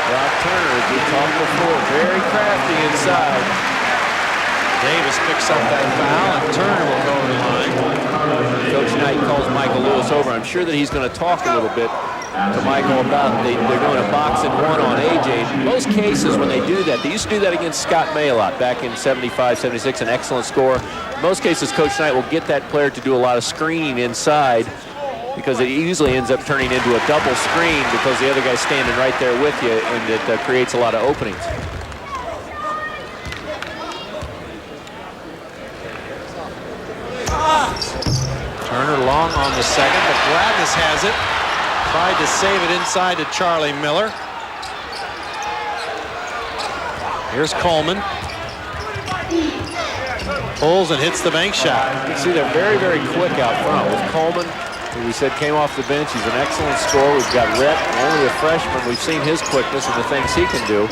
Rob Turner, as we talked before, very crafty inside. Davis picks up that foul, and Turner will go to the line. Coach Knight calls Michael Lewis over. I'm sure that he's going to talk a little bit to Michael about they're doing a box and one on A.J. In most cases, when they do that, they used to do that against Scott May a lot back in 75, 76, an excellent score. In most cases, Coach Knight will get that player to do a lot of screening inside because it usually ends up turning into a double screen because the other guy's standing right there with you, and it creates a lot of openings. Turner long on the second, but Gladness has it. Tried to save it inside to Charlie Miller. Here's Coleman. Pulls and hits the bank shot. You can see they're very, very quick out front with Coleman, who we said came off the bench. He's an excellent scorer. We've got Rhett, only a freshman. We've seen his quickness and the things he can do.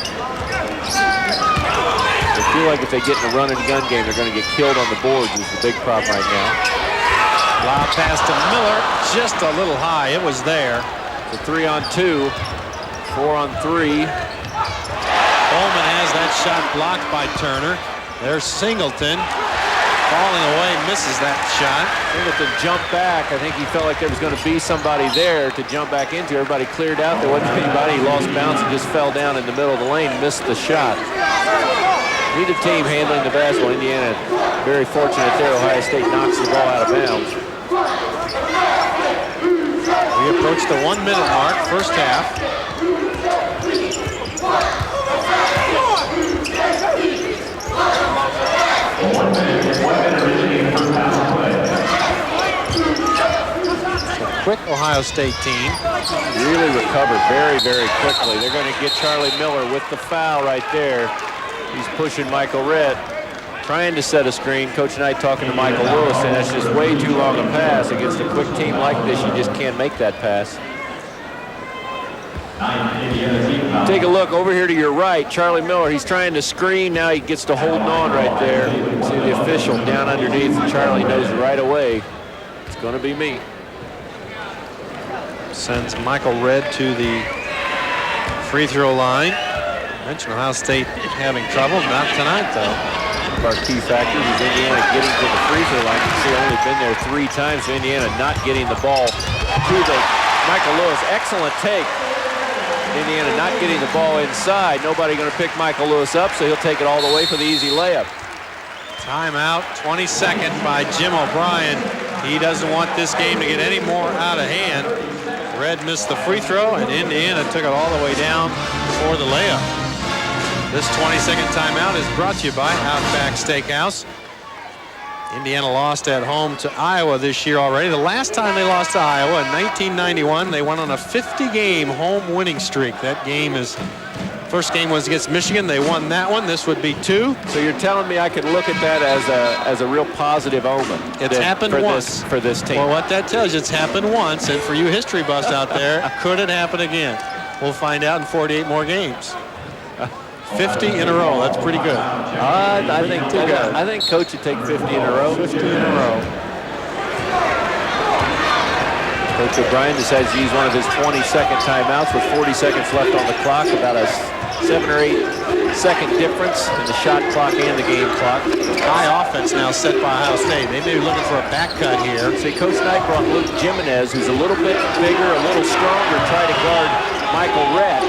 They feel like if they get in a run and gun game, they're going to get killed on the boards is the big problem right now. Lob pass to Miller, just a little high. It was there. So 3-on-2, 4-on-3. Coleman has that shot blocked by Turner. There's Singleton. Falling away, misses that shot. Singleton jumped back. I think he felt like there was going to be somebody there to jump back into. Everybody cleared out. There wasn't anybody. He lost bounce and just fell down in the middle of the lane, missed the shot. Neither team handling the basketball. Indiana very fortunate there. Ohio State knocks the ball out of bounds. We approach the 1 minute mark, first half. It's a quick Ohio State team. Really recovered very, very quickly. They're going to get Charlie Miller with the foul right there. He's pushing Michael Rhett, trying to set a screen. Coach Knight talking to Michael Lewis, and that's just way too long a pass. Against a quick team like this, you just can't make that pass. Take a look over here to your right. Charlie Miller, he's trying to screen. Now he gets to holding on right there. See the official down underneath, and Charlie knows right away it's going to be me. Sends Michael Redd to the free throw line. Mentioned Ohio State having trouble, not tonight though. Our key factors is Indiana getting to the free throw line. You see, only been there 3 times. So Indiana not getting the ball to the Michael Lewis. Excellent take. Indiana not getting the ball inside. Nobody going to pick Michael Lewis up, so he'll take it all the way for the easy layup. Timeout, 22nd by Jim O'Brien. He doesn't want this game to get any more out of hand. Redd missed the free throw, and Indiana took it all the way down for the layup. This 22nd timeout is brought to you by Outback Steakhouse. Indiana lost at home to Iowa this year already. The last time they lost to Iowa in 1991, they went on a 50-game home winning streak. That game first game was against Michigan. They won that one. This would be 2. So you're telling me I could look at that as a real positive omen? It's happened once. For this team. Well, what that tells you, it's happened once. And for you history buffs out there, could it happen again? We'll find out in 48 more games. 50 in a row. That's pretty good. I think Coach would take 50 in a row. 50 in a row. Coach O'Brien decides to use one of his 20-second timeouts with 40 seconds left on the clock. About a 7 or 8 second difference in the shot clock and the game clock. High offense now set by Ohio State. They may be looking for a back cut here. See, Coach Knight brought Luke Jimenez, who's a little bit bigger, a little stronger, try to guard Michael Redd.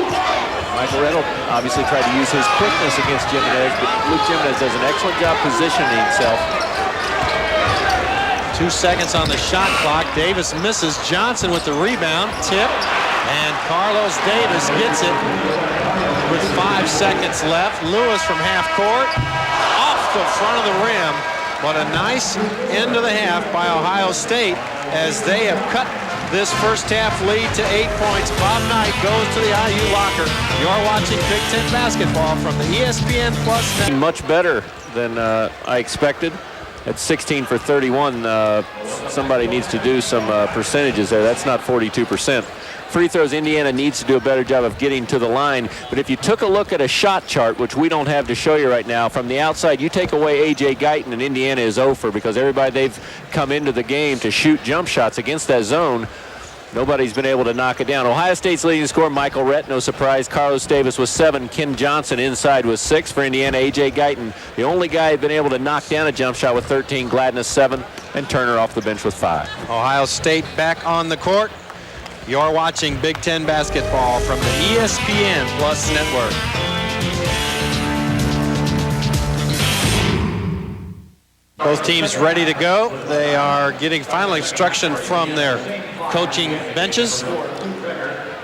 Michael Redd will obviously try to use his quickness against Jimenez, but Luke Jimenez does an excellent job positioning himself. 2 seconds on the shot clock. Davis misses. Johnson with the rebound. Tip. And Carlos Davis gets it with 5 seconds left. Lewis from half court. Off the front of the rim. But a nice end of the half by Ohio State as they have cut this first half lead to 8 points. Bob Knight goes to the IU locker. You're watching Big Ten basketball from the ESPN Plus network. Much better than I expected. At 16 for 31, somebody needs to do some percentages there. That's not 42%. Free throws, Indiana needs to do a better job of getting to the line. But if you took a look at a shot chart, which we don't have to show you right now, from the outside, you take away A.J. Guyton, and Indiana is over because everybody they've come into the game to shoot jump shots against that zone, nobody's been able to knock it down. Ohio State's leading scorer, Michael Rett, no surprise. Carlos Davis with 7. Ken Johnson inside with 6. For Indiana, A.J. Guyton, the only guy who's been able to knock down a jump shot with 13. Gladness 7. And Turner off the bench with 5. Ohio State back on the court. You're watching Big Ten basketball from the ESPN Plus network. Both teams ready to go. They are getting final instruction from their coaching benches.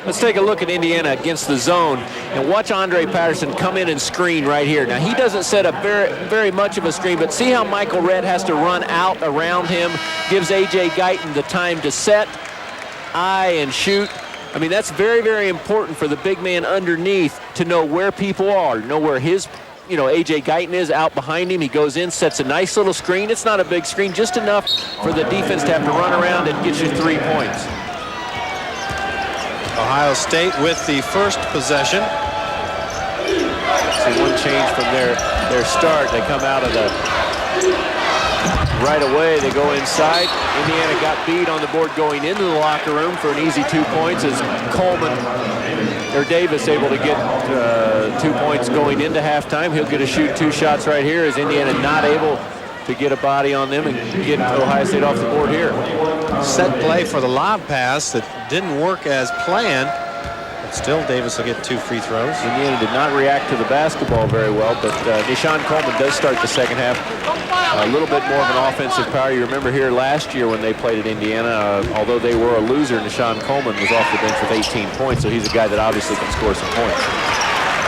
Let's take a look at Indiana against the zone and watch Andre Patterson come in and screen right here. Now, he doesn't set up very much of a screen, but see how Michael Redd has to run out around him, gives A.J. Guyton the time to set, eye, and shoot. I mean, that's very important for the big man underneath to know where people are, know where his, A.J. Guyton is out behind him. He goes in, sets a nice little screen. It's not a big screen, just enough for the defense to have to run around and get you 3 points. Ohio State with the first possession. See one change from their start. They come out of the right away. They go inside. Indiana got beat on the board going into the locker room for an easy 2 points as Davis able to get 2 points going into halftime. He'll get to shoot 2 shots right here as Indiana not able to get a body on them and get Ohio State off the board here. Set play for the lob pass that didn't work as planned. But still, Davis will get 2 free throws. Indiana did not react to the basketball very well, but Deshaun Coleman does start the second half. A little bit more of an offensive power. You remember here last year when they played at Indiana, although they were a loser, Deshaun Coleman was off the bench with 18 points, so he's a guy that obviously can score some points.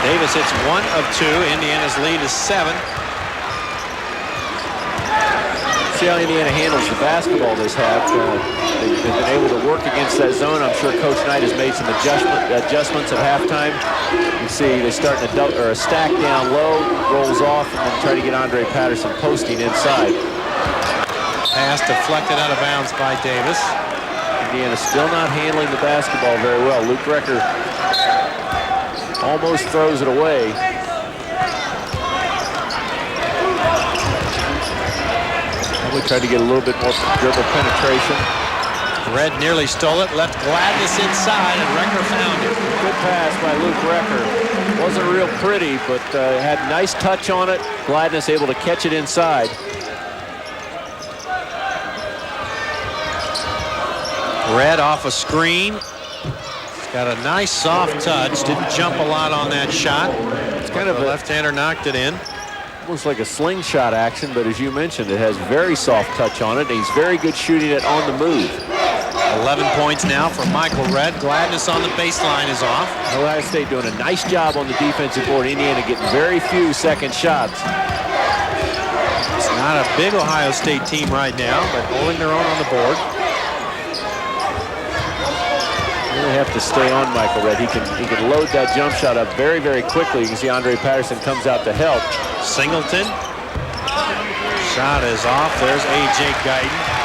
Davis hits 1 of 2. Indiana's lead is 7. See how Indiana handles the basketball this half. They've been able to work against that zone. I'm sure Coach Knight has made some adjustments at halftime. You see they start a stack down low, rolls off, and then try to get Andre Patterson posting inside. Pass deflected out of bounds by Davis. Indiana still not handling the basketball very well. Luke Recker almost throws it away. We tried to get a little bit more dribble penetration. Redd nearly stole it, left Gladness inside, and Recker found it. Good pass by Luke Recker. Wasn't real pretty, but had nice touch on it. Gladness able to catch it inside. Redd off a screen. He's got a nice soft touch. Didn't jump a lot on that shot. It's kind of the left-hander knocked it in. Almost like a slingshot action, but as you mentioned, it has very soft touch on it, and he's very good shooting it on the move. 11 points now for Michael Redd. Gladness on the baseline is off. Ohio State doing a nice job on the defensive board. Indiana getting very few second shots. It's not a big Ohio State team right now, but holding their own on the board. Really have to stay on Michael Redd. He can load that jump shot up very quickly. You can see Andre Patterson comes out to help. Singleton. Shot is off. There's A.J. Guyton.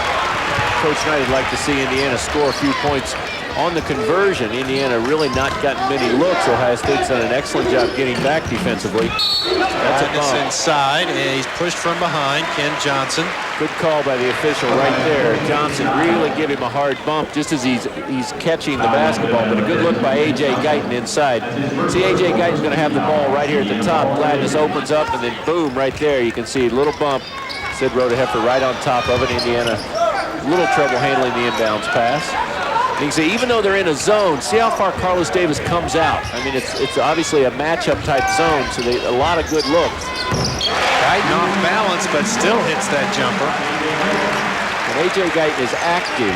Coach Knight would like to see Indiana score a few points on the conversion. Indiana really not gotten many looks. Ohio State's done an excellent job getting back defensively. That's a bump. Inside, and he's pushed from behind. Ken Johnson. Good call by the official right there. Johnson really give him a hard bump just as he's catching the basketball, but a good look by A.J. Guyton inside. See, A.J. Guyton's going to have the ball right here at the top. Gladness opens up, and then boom, right there. You can see a little bump. Sid Rhoda-Heffer right on top of it. Indiana a little trouble handling the inbounds pass. You can see, even though they're in a zone, see how far Carlos Davis comes out. I mean, it's obviously a matchup type zone, so a lot of good looks. Guyton off balance, but still hits that jumper. And A.J. Guyton is active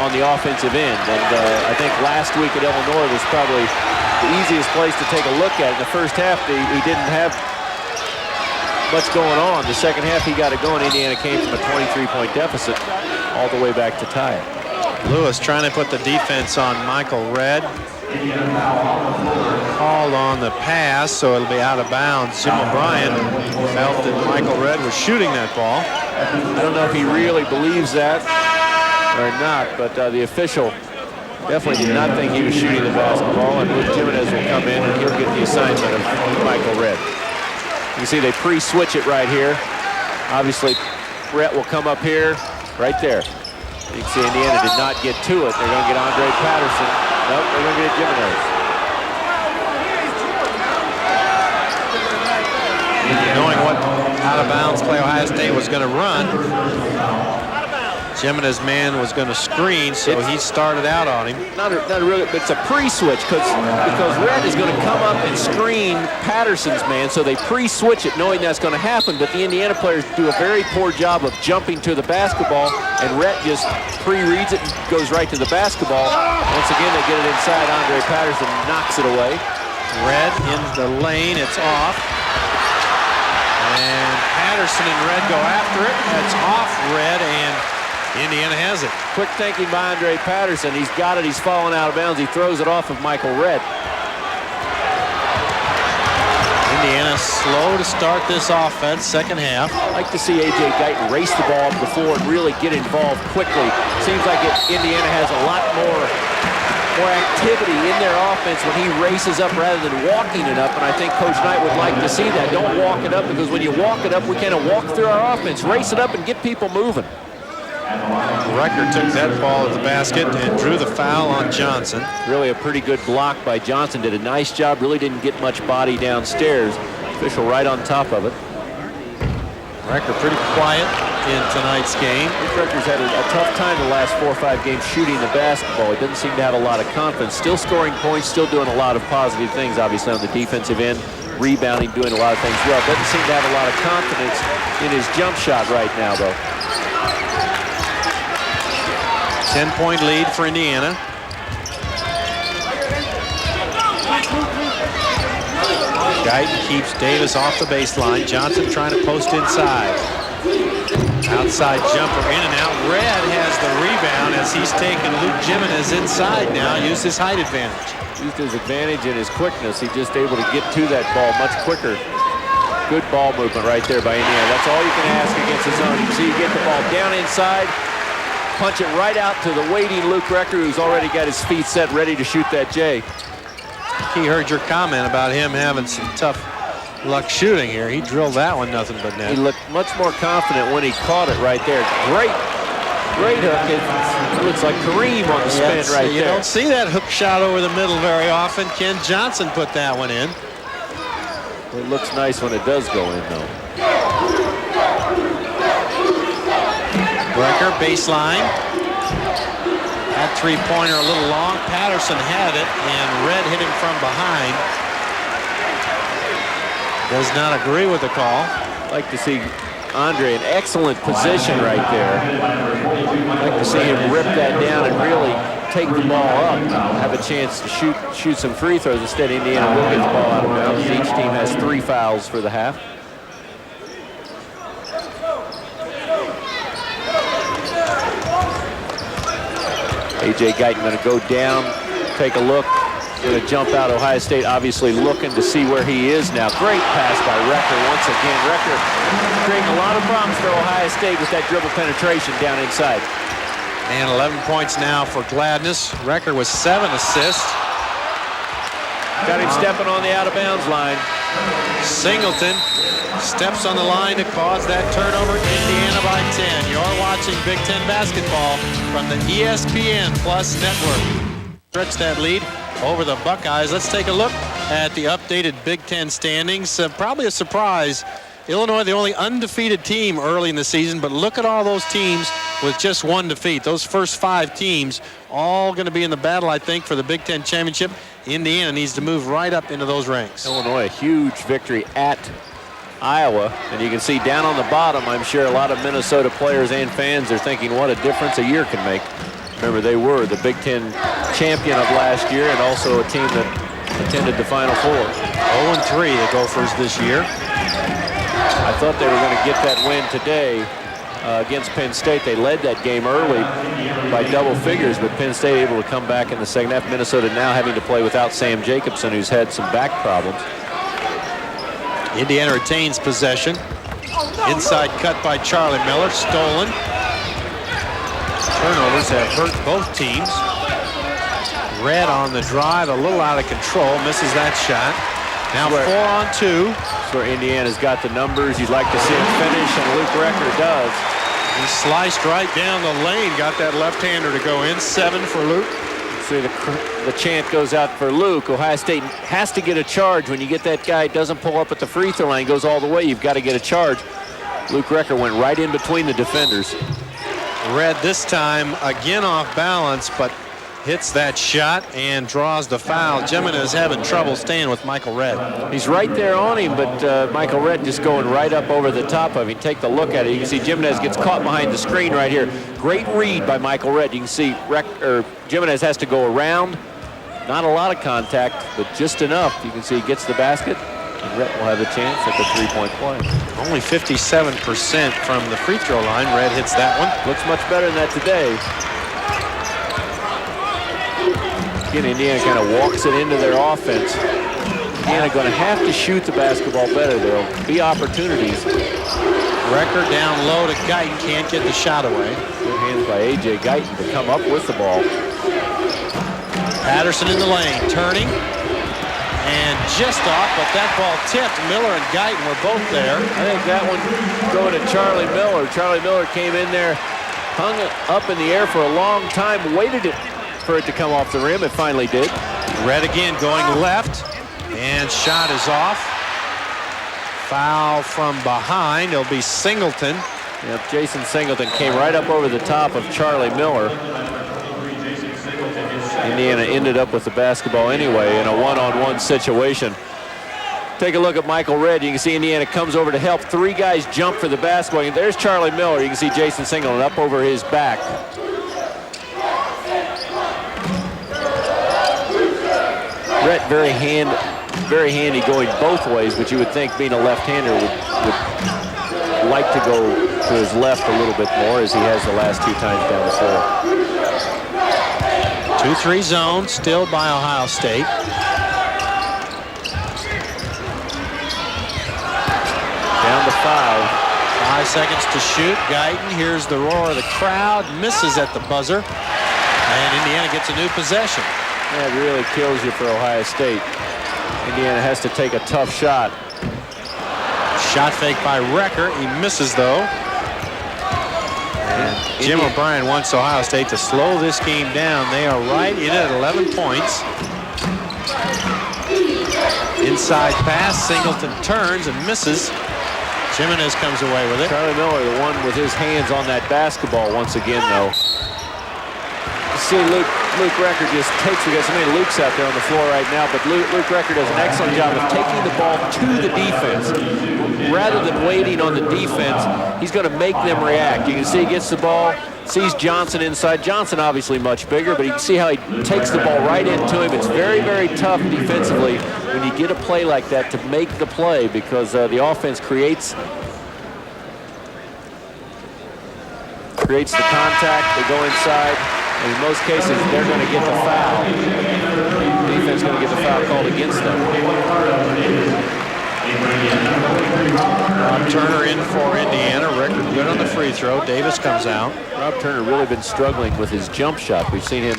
on the offensive end, and I think last week at Illinois was probably the easiest place to take a look at. In the first half, he didn't have much going on. The second half, he got it going. Indiana came from a 23-point deficit all the way back to tie it. Lewis trying to put the defense on Michael Redd. Called on the pass, so it'll be out of bounds. Jim O'Brien felt that Michael Redd was shooting that ball. I don't know if he really believes that or not, but the official definitely did not think he was shooting the basketball, and Luke Jimenez will come in and he'll get the assignment of Michael Redd. You can see they pre-switch it right here. Obviously, Rhett will come up here, right there. You can see Indiana did not get to it. They're going to get Andre Patterson. Nope, they're going to get Jimenez. Knowing what out-of-bounds play Ohio State was going to run, Jimenez man was going to screen, so he started out on him. Not really, but it's a pre-switch because Redd is going to come up and screen Patterson's man, so they pre-switch it knowing that's going to happen, but the Indiana players do a very poor job of jumping to the basketball, and Redd just pre-reads it and goes right to the basketball. Once again, they get it inside. Andre Patterson knocks it away. Redd in the lane, it's off. And Patterson and Redd go after it. That's off Redd, and Indiana has it. Quick thinking by Andre Patterson. He's got it. He's fallen out of bounds. He throws it off of Michael Redd. Indiana slow to start this offense, second half. I like to see A.J. Guyton race the ball up the floor and really get involved quickly. Seems like Indiana has a lot more activity in their offense when he races up rather than walking it up, and I think Coach Knight would like to see that. Don't walk it up, because when you walk it up, we kind of walk through our offense. Race it up and get people moving. Rucker took that ball at the basket and drew the foul on Johnson. Really a pretty good block by Johnson. Did a nice job. Really didn't get much body downstairs. Official right on top of it. Rucker pretty quiet in tonight's game. Rucker's had a tough time the last 4 or 5 games shooting the basketball. He doesn't seem to have a lot of confidence. Still scoring points, still doing a lot of positive things, obviously, on the defensive end. Rebounding, doing a lot of things well. Doesn't seem to have a lot of confidence in his jump shot right now, though. 10-point lead for Indiana. Guyton keeps Davis off the baseline. Johnson trying to post inside. Outside jumper in and out. Redd has the rebound as he's taken Luke Jimenez inside now. Used his height advantage. Used his advantage and his quickness. He's just able to get to that ball much quicker. Good ball movement right there by Indiana. That's all you can ask against the zone. You see you get the ball down inside, punch it right out to the waiting Luke Rucker, who's already got his feet set, ready to shoot that J. He heard your comment about him having some tough luck shooting here. He drilled that one nothing but net. He looked much more confident when he caught it right there. Great hook. It looks like Kareem on the spin right you there. You don't see that hook shot over the middle very often. Ken Johnson put that one in. It looks nice when it does go in, though. Rucker, baseline. That three-pointer a little long. Patterson had it, and Redd hit him from behind. Does not agree with the call. I'd like to see Andre in excellent position right there. I'd like to see him rip that down and really take the ball up, have a chance to shoot some free throws. Instead, Indiana will get the ball out of bounds. Each team has 3 fouls for the half. A.J. Guyton going to go down, take a look, going to jump out. Ohio State obviously looking to see where he is now. Great pass by Rucker once again. Rucker creating a lot of problems for Ohio State with that dribble penetration down inside. And 11 points now for Gladness. Rucker with 7 assists. Got him stepping on the out-of-bounds line. Singleton steps on the line to cause that turnover. Indiana by 10. You're watching Big Ten basketball from the ESPN Plus Network. Stretch that lead over the Buckeyes. Let's take a look at the updated Big Ten standings. Probably a surprise Illinois, the only undefeated team early in the season, but look at all those teams with just one defeat. Those first 5 teams all going to be in the battle, I think, for the Big Ten championship. Indiana needs to move right up into those ranks. Illinois, a huge victory at Iowa, and you can see down on the bottom, I'm sure a lot of Minnesota players and fans are thinking what a difference a year can make. Remember, they were the Big Ten champion of last year and also a team that attended the Final Four. 0-3 the Gophers this year. I thought they were going to get that win today against Penn State. They led that game early by double figures, but Penn State able to come back in the second half. Minnesota now having to play without Sam Jacobson, who's had some back problems. Indiana retains possession. Inside cut by Charlie Miller, stolen. Turnovers have hurt both teams. Red on the drive, a little out of control, misses that shot. Now 4-on-2. That's where Indiana's got the numbers. You'd like to see him finish, and Luke Recker does. He sliced right down the lane, got that left-hander to go in. 7 for Luke. See, the chant goes out for Luke. Ohio State has to get a charge. When you get that guy, doesn't pull up at the free throw line, goes all the way, you've got to get a charge. Luke Recker went right in between the defenders. Red this time again off balance, but hits that shot and draws the foul. Jimenez having trouble staying with Michael Red. He's right there on him, but Michael Red just going right up over the top of him. Take the look at it. You can see Jimenez gets caught behind the screen right here. Great read by Michael Red. You can see Jimenez has to go around. Not a lot of contact, but just enough. You can see he gets the basket, and Red will have a chance at the three-point play. Only 57% from the free throw line. Red hits that one. Looks much better than that today. Again, Indiana kind of walks it into their offense. Indiana going to have to shoot the basketball better. There'll be opportunities. Recker down low to Guyton, can't get the shot away. Good hands by A.J. Guyton to come up with the ball. Patterson in the lane, turning. And just off, but that ball tipped. Miller and Guyton were both there. I think that one going to Charlie Miller. Charlie Miller came in there, hung it up in the air for a long time, waited for it to come off the rim. It finally did. Red again going left, and shot is off. Foul from behind. It'll be Singleton. Yep, Jason Singleton came right up over the top of Charlie Miller. Indiana ended up with the basketball anyway in a one-on-one situation. Take a look at Michael Red. You can see Indiana comes over to help. 3 guys jump for the basketball. And there's Charlie Miller. You can see Jason Singleton up over his back. Red very handy going both ways, but you would think being a left-hander would like to go to his left a little bit more, as he has the last 2 times down the floor. 2-3 zone, still by Ohio State. Down to 5. 5 seconds to shoot. Guyton, here's the roar of the crowd, misses at the buzzer, and Indiana gets a new possession. That really kills you for Ohio State. Indiana has to take a tough shot. Shot fake by Recker. He misses, though. And Jim O'Brien wants Ohio State to slow this game down. They are right in at 11 points. Inside pass. Singleton turns and misses. Jimenez comes away with it. Charlie Miller, the one with his hands on that basketball once again, though. You see Luke Recker just takes, we got so many Lukes out there on the floor right now, but Luke Recker does an excellent job of taking the ball to the defense. Rather than waiting on the defense, he's going to make them react. You can see he gets the ball, sees Johnson inside. Johnson obviously much bigger, but you can see how he takes the ball right into him. It's very, very tough defensively when you get a play like that to make the play, because the offense creates the contact, they go inside. And in most cases, they're going to get the foul. The defense is going to get the foul called against them. Rob Turner in for Indiana. Record good on the free throw. Davis comes out. Rob Turner really been struggling with his jump shot. We've seen him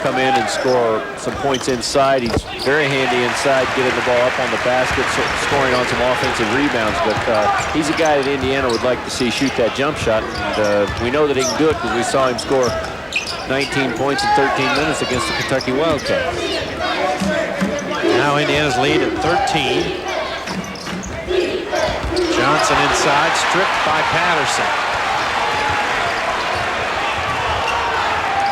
come in and score some points inside. He's very handy inside, getting the ball up on the basket, scoring on some offensive rebounds. But he's a guy that Indiana would like to see shoot that jump shot. And we know that he can do it because we saw him score 19 points in 13 minutes against the Kentucky Wildcats. Now Indiana's lead at 13. Johnson inside, stripped by Patterson.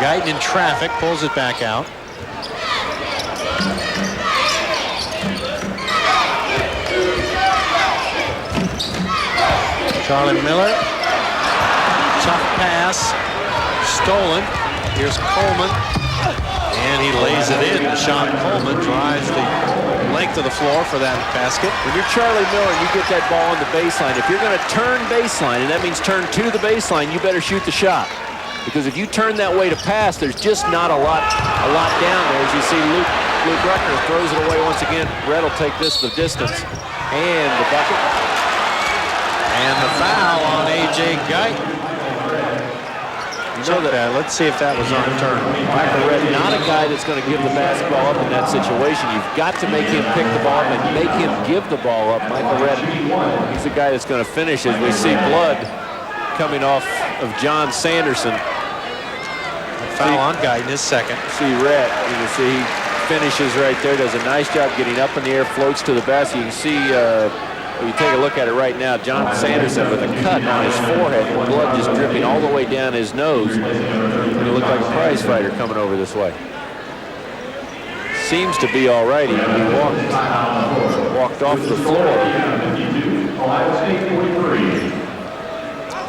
Guyton in traffic, pulls it back out. Charlie Miller, tough pass, stolen. Here's Coleman, and he lays it in. Sean Coleman drives the length of the floor for that basket. When you're Charlie Miller and you get that ball on the baseline, if you're going to turn baseline, and that means turn to the baseline, you better shoot the shot. Because if you turn that way to pass, there's just not a lot down there. As you see, Luke Rucker throws it away once again. Red will take this the distance. And the bucket. And the foul on A.J. Guyton. Let's see if that was on turn. Michael Red, not a guy that's going to give the basketball up in that situation. You've got to make him pick the ball up and make him give the ball up. Michael Red, he's the guy that's going to finish as we see blood coming off of John Sanderson. Foul on Guyton, his second. See Red, you can see he finishes right there, does a nice job getting up in the air, floats to the basket. You can see, you take a look at it right now, John Sanderson with a cut on his forehead, blood just dripping all the way down his nose. He looked like a prize fighter coming over this way. Seems to be all right. He walked off the floor.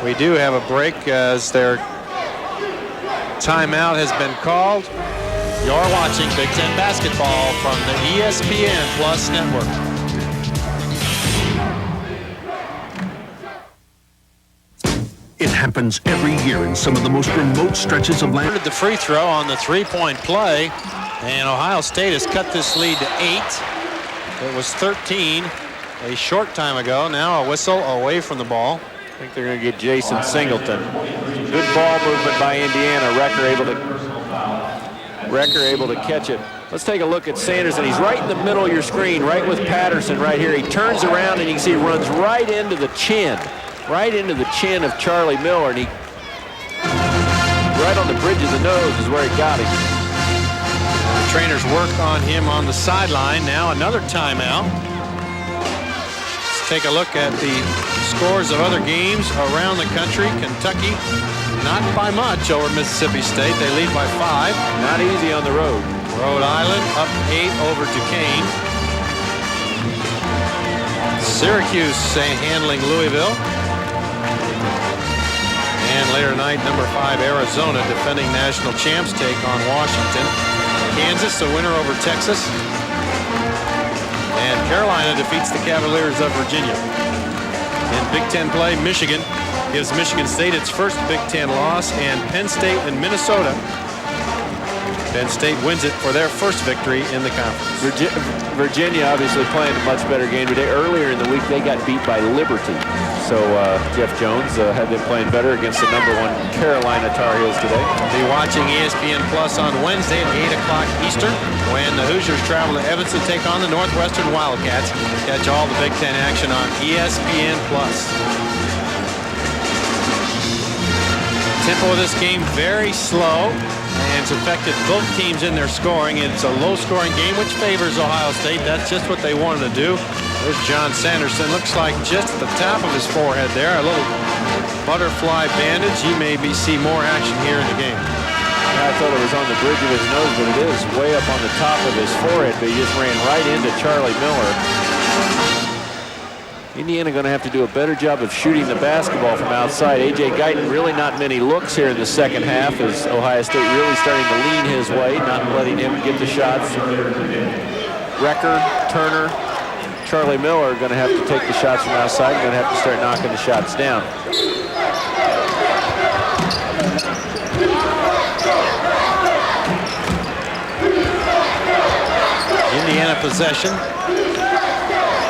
We do have a break as their timeout has been called. You're watching Big Ten basketball from the ESPN Plus Network. It happens every year in some of the most remote stretches of land. The free throw on the three-point play, and Ohio State has cut this lead to 8. It was 13 a short time ago. Now a whistle away from the ball. I think they're going to get Jason Singleton. Good ball movement by Indiana. Recker able to catch it. Let's take a look at Sanderson. He's right in the middle of your screen, right with Patterson right here. He turns around and you can see he runs right into the chin. Right into the chin of Charlie Miller, and he right on the bridge of the nose is where he got him. The trainers work on him on the sideline. Now another timeout. Let's take a look at the scores of other games around the country. Kentucky, not by much over Mississippi State. They lead by 5. Not easy on the road. Rhode Island up 8 over Duquesne. Syracuse handling Louisville. And later tonight, number 5 Arizona, defending national champs, take on Washington. Kansas, a winner over Texas. And Carolina defeats the Cavaliers of Virginia. In Big Ten play, Michigan gives Michigan State its first Big Ten loss, and Penn State and Minnesota. Penn State wins it for their first victory in the conference. Virginia obviously playing a much better game today. Earlier in the week, they got beat by Liberty. So Jeff Jones had them playing better against the number 1 Carolina Tar Heels today. Be watching ESPN Plus on Wednesday at 8 o'clock Eastern when the Hoosiers travel to Evanston to take on the Northwestern Wildcats. Catch all the Big Ten action on ESPN Plus. Tempo of this game very slow, and it's affected both teams in their scoring. It's a low-scoring game, which favors Ohio State. That's just what they wanted to do. There's John Sanderson. Looks like just at the top of his forehead there, a little butterfly bandage. You may see more action here in the game. I thought it was on the bridge of his nose, but it is way up on the top of his forehead, but he just ran right into Charlie Miller. Indiana going to have to do a better job of shooting the basketball from outside. A.J. Guyton really not many looks here in the second half as Ohio State really starting to lean his way, not letting him get the shots. Recker, Turner, Charlie Miller are going to have to take the shots from outside. They're going to have to start knocking the shots down. Indiana possession.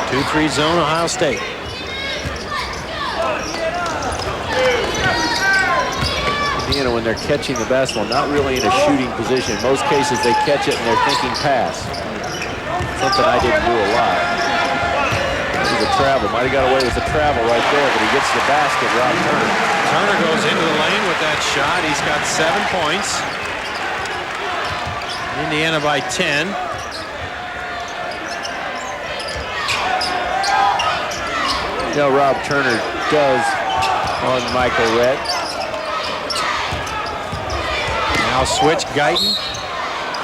2-3 zone, Ohio State. Indiana, when they're catching the basketball, not really in a shooting position. In most cases, they catch it and they're thinking pass. Something I didn't do a lot. The travel. Might have got away with the travel right there, but he gets the basket. Rob Turner. Turner goes into the lane with that shot. He's got 7 points. Indiana by 10. know Rob Turner does on Michael Redd. Now switch Guyton.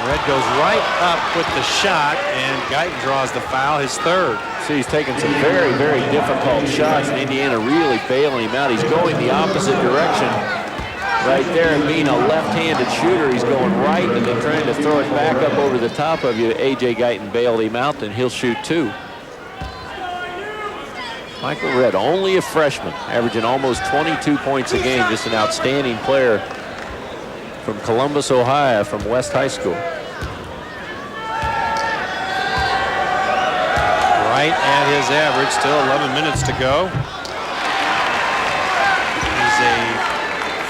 Redd goes right up with the shot, and Guyton draws the foul, his third. See, he's taking some very, very difficult shots, and Indiana really bailing him out. He's going the opposite direction right there, and being a left-handed shooter, he's going right and then trying to throw it back up over the top of you. A.J. Guyton bailed him out, and he'll shoot 2. Michael Redd, only a freshman, averaging almost 22 points a game, just an outstanding player from Columbus, Ohio, from West High School. Right at his average, still 11 minutes to go. He's a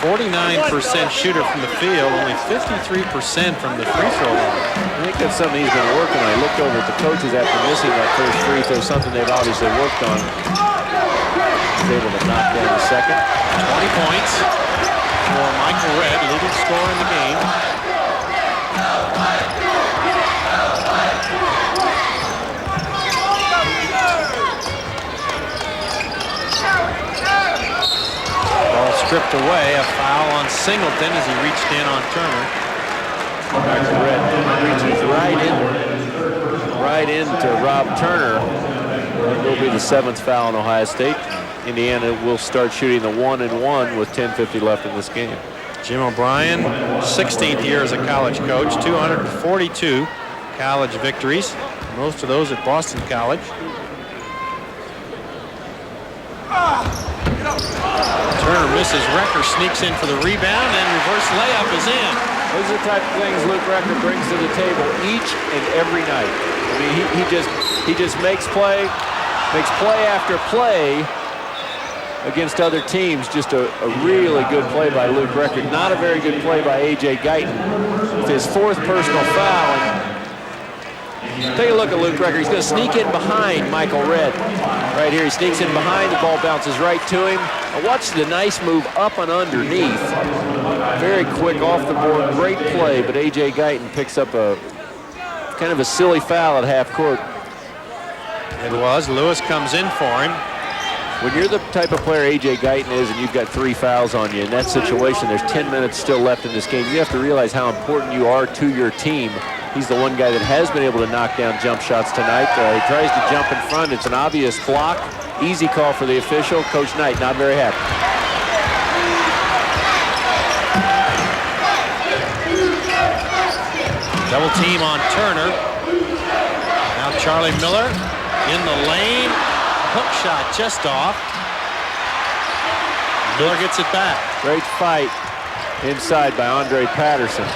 49% shooter from the field, only 53% from the free throw line. I think that's something he's been working on. I looked over at the coaches after missing that first free throw, something they've obviously worked on. He's able to knock down the second. 20 points for Michael Redd, leading scorer in the game. Ball stripped away, a foul on Singleton as he reached in on Turner. Michael Redd reaches right into Rob Turner. It will be the 7th foul on Ohio State. Indiana will start shooting the 1-and-1 with 10:50 left in this game. Jim O'Brien, 16th year as a college coach, 242 college victories, most of those at Boston College. Turner misses. Recker sneaks in for the rebound, and reverse layup is in. Those are the type of things Luke Recker brings to the table each and every night. I mean, he just makes play after play against other teams. Just a really good play by Luke Recker. Not a very good play by A.J. Guyton with his 4th personal foul. And take a look at Luke Recker. He's going to sneak in behind Michael Redd. Right here, he sneaks in behind. The ball bounces right to him. Now watch the nice move up and underneath. Very quick off the board. Great play, but A.J. Guyton picks up a kind of a silly foul at half court. It was. Lewis comes in for him. When you're the type of player A.J. Guyton is and you've got 3 fouls on you, in that situation, there's 10 minutes still left in this game. You have to realize how important you are to your team. He's the one guy that has been able to knock down jump shots tonight. He tries to jump in front. It's an obvious block. Easy call for the official. Coach Knight not very happy. Double team on Turner. Now Charlie Miller in the lane. Hook shot just off. Miller gets it back. Great fight inside by Andre Patterson.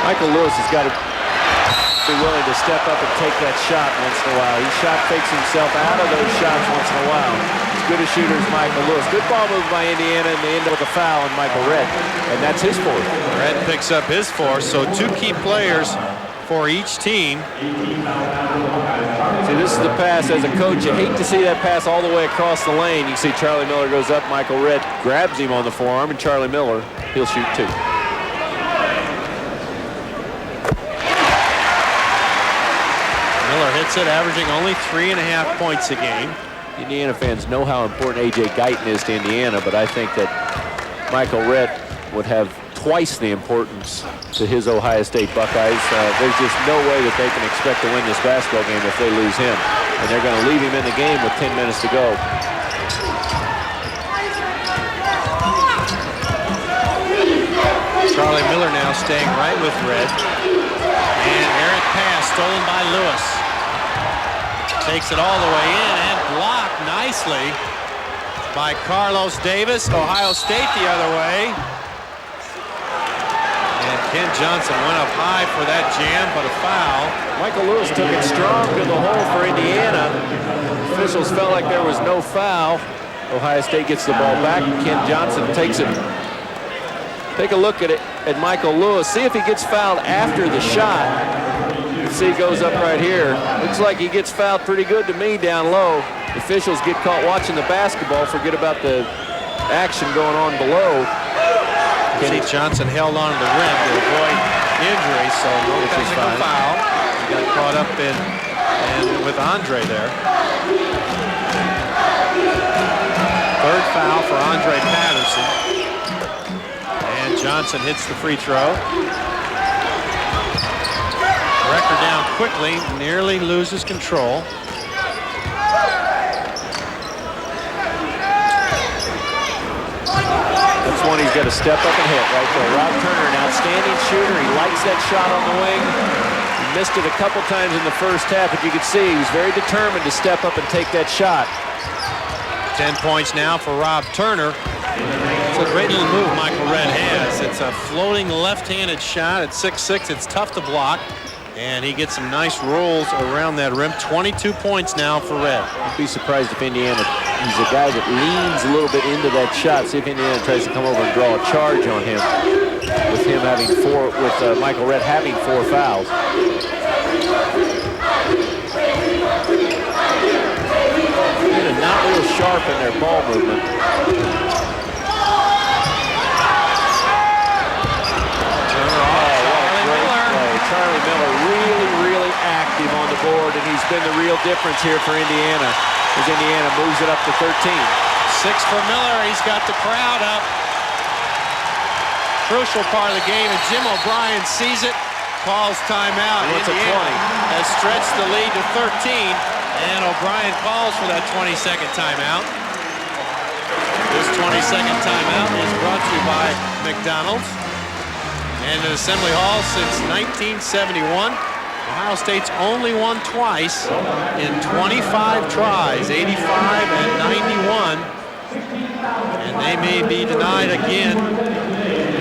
Michael Lewis has got to be willing to step up and take that shot once in a while. He shot fakes himself out of those shots once in a while. As good a shooter as Michael Lewis. Good ball move by Indiana, and they end up with a foul on Michael Redd. And that's his 4th. Redd picks up his 4th, so 2 key players for each team. See, this is the pass. As a coach, you hate to see that pass all the way across the lane. You see Charlie Miller goes up, Michael Redd grabs him on the forearm, and Charlie Miller, he'll shoot 2. Miller hits it, averaging only 3.5 points a game. Indiana fans know how important A.J. Guyton is to Indiana, but I think that Michael Redd would have twice the importance to his Ohio State Buckeyes. There's just no way that they can expect to win this basketball game if they lose him. And they're going to leave him in the game with 10 minutes to go. Charlie Miller now staying right with Redd. And errant pass stolen by Lewis. Takes it all the way in and blocked nicely by Carlos Davis. Ohio State the other way. And Ken Johnson went up high for that jam, but a foul. Michael Lewis took it strong to the hole for Indiana. Officials felt like there was no foul. Ohio State gets the ball back. Ken Johnson takes it. Take a look at it at Michael Lewis. See if he gets fouled after the shot. You can see he goes up right here. Looks like he gets fouled pretty good to me down low. Officials get caught watching the basketball, forget about the action going on below. Kenny Johnson held on to the rim to avoid injury, so no technical foul. He got caught up in And with Andre there. Third foul for Andre Patterson. And Johnson hits the free throw. Record down quickly, nearly loses control. That's one he's got to step up and hit right there. Rob Turner, an outstanding shooter. He likes that shot on the wing. He missed it a couple times in the first half, but you could see he was very determined to step up and take that shot. 10 points now for Rob Turner. It's a great little move Michael Redd has. It's a floating left-handed shot at 6'6". It's tough to block. And he gets some nice rolls around that rim. 22 points now for Redd. I'd be surprised if Indiana, he's a guy that leans a little bit into that shot. See if Indiana tries to come over and draw a charge on him. With him having Michael Redd having 4 fouls. Indiana not real sharp in their ball movement. Charlie Miller really active on the board, and he's been the real difference here for Indiana as Indiana moves it up to 13. 6 for Miller. He's got the crowd up. Crucial part of the game, and Jim O'Brien sees it, calls timeout. Indiana has stretched the lead to 13, and O'Brien calls for that 20-second timeout. This 20-second timeout is brought to you by McDonald's. And in Assembly Hall since 1971, Ohio State's only won twice in 25 tries, 85 and 91. And they may be denied again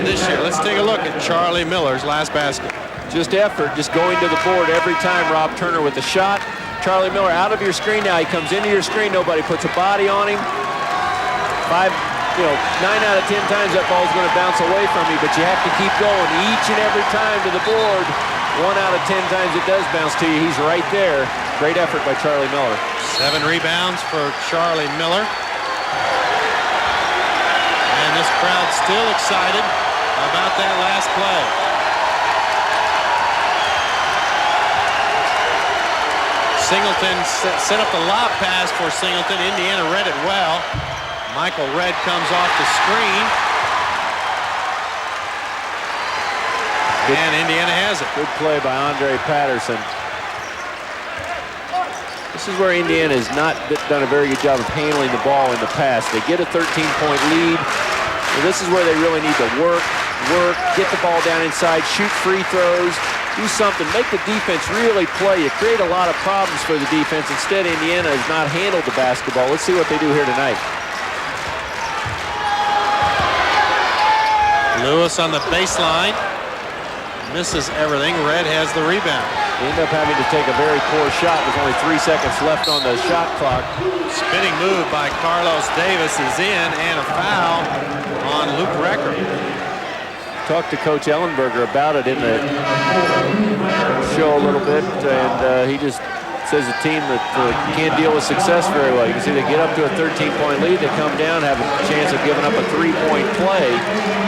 this year. Let's take a look at Charlie Miller's last basket. Just effort, just going to the board every time. Rob Turner with a shot. Charlie Miller out of your screen now. He comes into your screen. Nobody puts a body on him. 9 out of 10 times that ball's going to bounce away from you, but you have to keep going each and every time to the board. 1 out of 10 times it does bounce to you. He's right there. Great effort by Charlie Miller. 7 rebounds for Charlie Miller. And this crowd still excited about that last play. Singleton set up the lob pass for Singleton. Indiana read it well. Michael Redd comes off the screen. And Indiana has it. Good play by Andre Patterson. This is where Indiana has not done a very good job of handling the ball in the past. They get a 13-point lead. So this is where they really need to work, get the ball down inside, shoot free throws, do something, make the defense really play. You create a lot of problems for the defense. Instead, Indiana has not handled the basketball. Let's see what they do here tonight. Lewis on the baseline. Misses everything. Redd has the rebound. They end up having to take a very poor shot with only 3 seconds left on the shot clock. Spinning move by Carlos Davis is in, and a foul on Luke Recker. Talked to Coach Ellenberger about it in the show a little bit, and he just says a team that can't deal with success very well. You can see they get up to a 13-point lead, they come down, have a chance of giving up a 3-point play.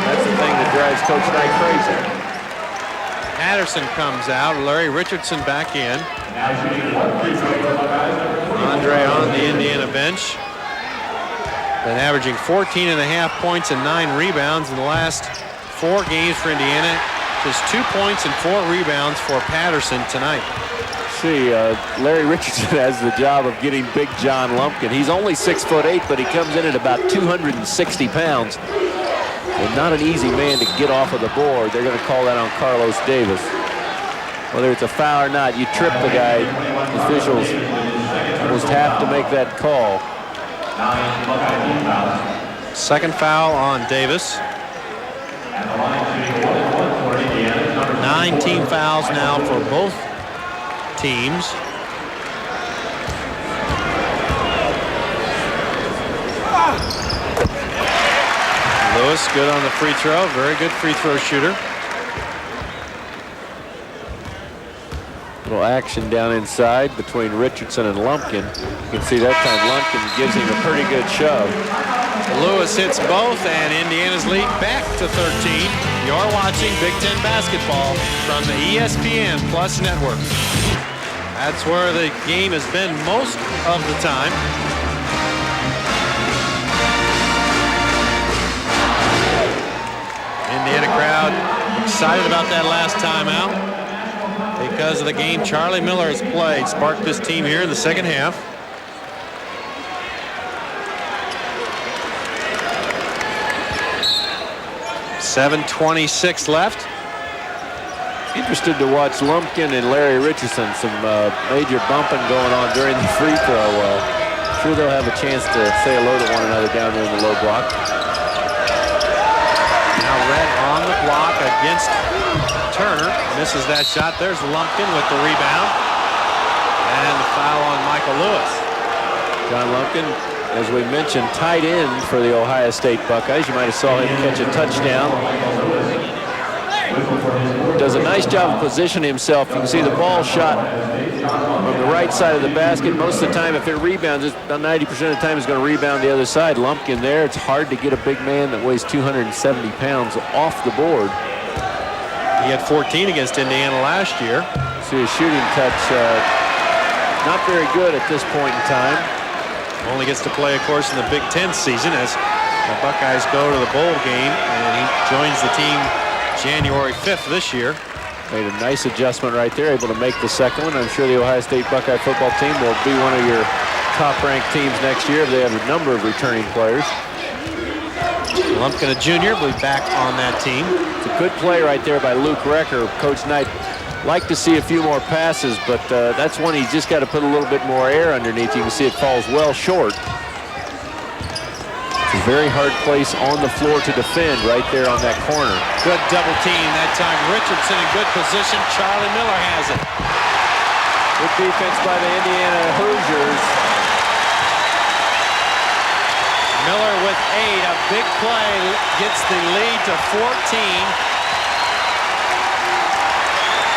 That's the thing that drives Coach Knight crazy. Patterson comes out, Larry Richardson back in. Andre on the Indiana bench. Been averaging 14.5 points and 9 rebounds in the last 4 games for Indiana. Just 2 points and 4 rebounds for Patterson tonight. See, Larry Richardson has the job of getting Big John Lumpkin. He's only 6'8", but he comes in at about 260 pounds. And not an easy man to get off of the board. They're going to call that on Carlos Davis. Whether it's a foul or not, you trip the guy. Officials almost have to make that call. Second foul on Davis. 9 team fouls now for both teams. Lewis good on the free throw. Very good free throw shooter. Little action down inside between Richardson and Lumpkin. You can see that time Lumpkin gives him a pretty good shove. Lewis hits both, and Indiana's lead back to 13. You're watching Big Ten basketball from the ESPN Plus Network. That's where the game has been most of the time. Indiana crowd excited about that last timeout because of the game Charlie Miller has played. Sparked this team here in the second half. .7:26 left. Interested to watch Lumpkin and Larry Richardson. Some major bumping going on during the free throw. Sure they'll have a chance to say hello to one another down there in the low block. Now Red on the block against Turner. Misses that shot. There's Lumpkin with the rebound. And the foul on Michael Lewis. John Lumpkin, as we mentioned, tight end for the Ohio State Buckeyes. You might have saw him catch a touchdown. Does a nice job of positioning himself. You can see the ball shot from the right side of the basket. Most of the time, if it rebounds, it's about 90% of the time it's going to rebound the other side. Lumpkin there. It's hard to get a big man that weighs 270 pounds off the board. He had 14 against Indiana last year. See his shooting touch, not very good at this point in time. Only gets to play, of course, in the Big Ten season as the Buckeyes go to the bowl game, and he joins the team January 5th this year. Made a nice adjustment right there, able to make the second one. I'm sure the Ohio State Buckeye football team will be one of your top-ranked teams next year. They have a number of returning players. Lumpkin, a junior, will be back on that team. It's a good play right there by Luke Recker. Coach Knight like to see a few more passes, but that's one he's just got to put a little bit more air underneath. You can see it falls well short. It's a very hard place on the floor to defend right there on that corner. Good double team that time. Richardson in good position. Charlie Miller has it. Good defense by the Indiana Hoosiers. Miller with 8. A big play gets the lead to 14.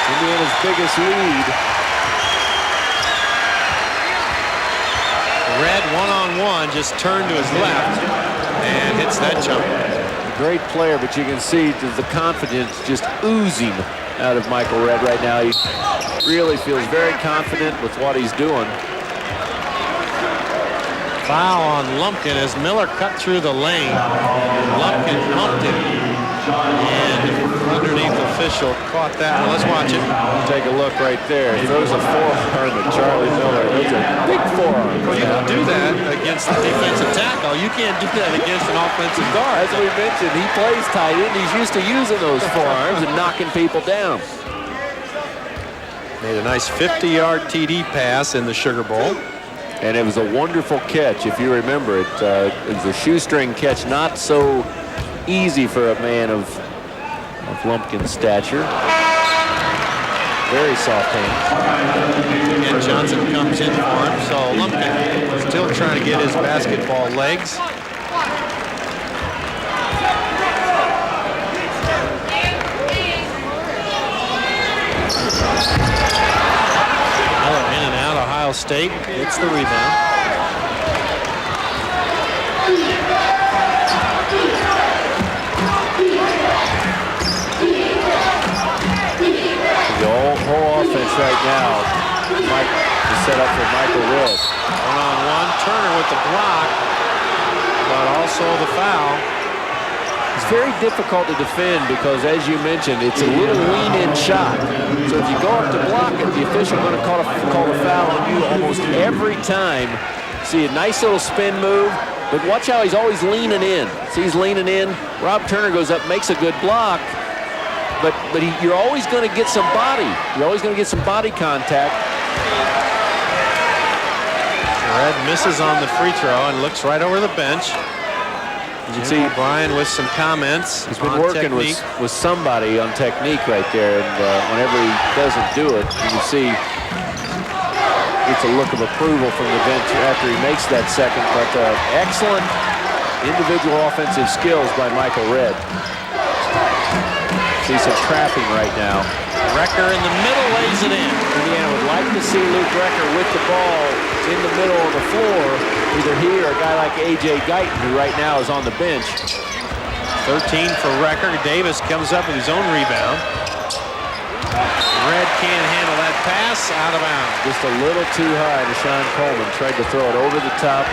Indiana's biggest lead. Red one-on-one just turned to his left and hits that jump. Great player, but you can see the confidence just oozing out of Michael Red right now. He really feels very confident with what he's doing. Foul on Lumpkin as Miller cut through the lane. Lumpkin pumped it, and underneath official caught that one. Let's watch it. Take a look right there. He throws a forearm at Charlie Miller. Those are big forearms. Well, you don't do that against the defensive tackle. You can't do that against an offensive guard. As we mentioned, he plays tight end. He's used to using those forearms and knocking people down. Made a nice 50-yard TD pass in the Sugar Bowl. And it was a wonderful catch, if you remember it. It was a shoestring catch, not so easy for a man of Lumpkin's stature. Very soft hand. And Johnson comes in for him, so Lumpkin still trying to get his basketball legs. Miller in and out. Ohio State gets the rebound. The whole offense right now is set up for Michael Red. One-on-one. Turner with the block, but also the foul. It's very difficult to defend because, as you mentioned, it's a little lean-in shot. So if you go up to block it, the official is going to call a foul on you almost every time. See a nice little spin move, but watch how he's always leaning in. See, he's leaning in. Rob Turner goes up, makes a good block, but you're always going to get some body. You're always going to get some body contact. Red misses on the free throw and looks right over the bench. You can see Brian with some comments. He's been working with somebody on technique right there, and whenever he doesn't do it, you can see gets a look of approval from the bench after he makes that second. But excellent individual offensive skills by Michael Red. See some trapping right now. Recker in the middle lays it in. Indiana would like to see Luke Recker with the ball in the middle of the floor. Either he or a guy like A.J. Guyton, who right now is on the bench. 13 for Recker. Davis comes up with his own rebound. Red can't handle that pass. Out of bounds. Just a little too high. Deshaun Coleman tried to throw it over the top.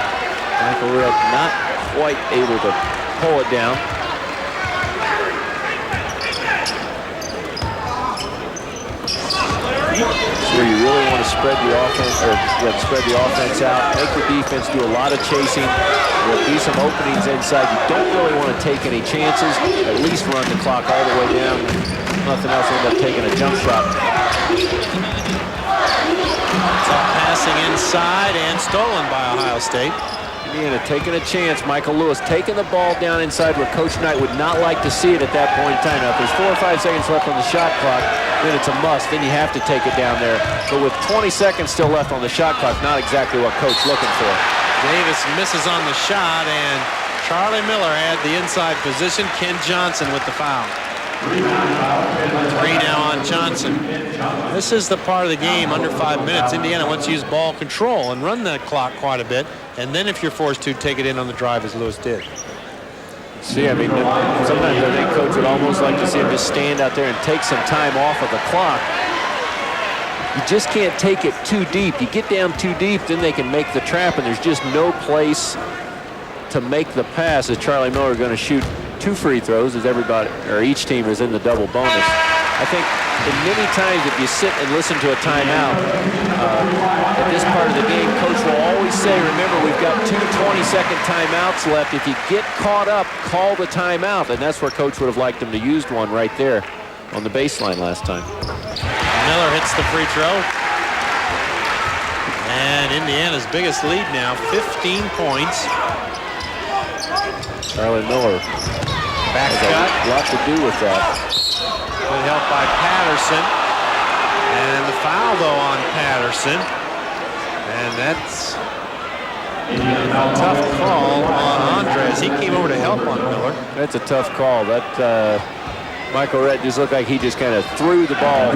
Michael Redd not quite able to pull it down. Where you really want to spread the offense, out, make the defense do a lot of chasing. There'll be some openings inside. You don't really want to take any chances. At least run the clock all the way down. Nothing else, end up taking a jump shot. Top passing inside and stolen by Ohio State. Indiana taking a chance. Michael Lewis taking the ball down inside where Coach Knight would not like to see it at that point in time. Now, if there's 4 or 5 seconds left on the shot clock, then it's a must. Then you have to take it down there. But with 20 seconds still left on the shot clock, not exactly what Coach looking for. Davis misses on the shot, and Charlie Miller had the inside position. Ken Johnson with the foul. 3 now on Johnson. This is the part of the game under 5 minutes. Indiana wants to use ball control and run that clock quite a bit. And then if you're forced to, take it in on the drive as Lewis did. See, I mean, sometimes I think Coach would almost like to see him just stand out there and take some time off of the clock. You just can't take it too deep. You get down too deep, then they can make the trap, and there's just no place to make the pass as Charlie Miller going to shoot 2 free throws as everybody, or each team is in the double bonus. I think many times if you sit and listen to a timeout at this part of the game, Coach will always say, remember, we've got 2 20-second timeouts left. If you get caught up, call the timeout. And that's where Coach would have liked him to use one right there on the baseline last time. Miller hits the free throw. And Indiana's biggest lead now, 15 points. Charlie Miller Back has a lot to do with that. Good help by Patterson. And the foul, though, on Patterson. And that's a tough call on Andres. He came over to help on Miller. That's a tough call. That Michael Redd just looked like he just kind of threw the ball.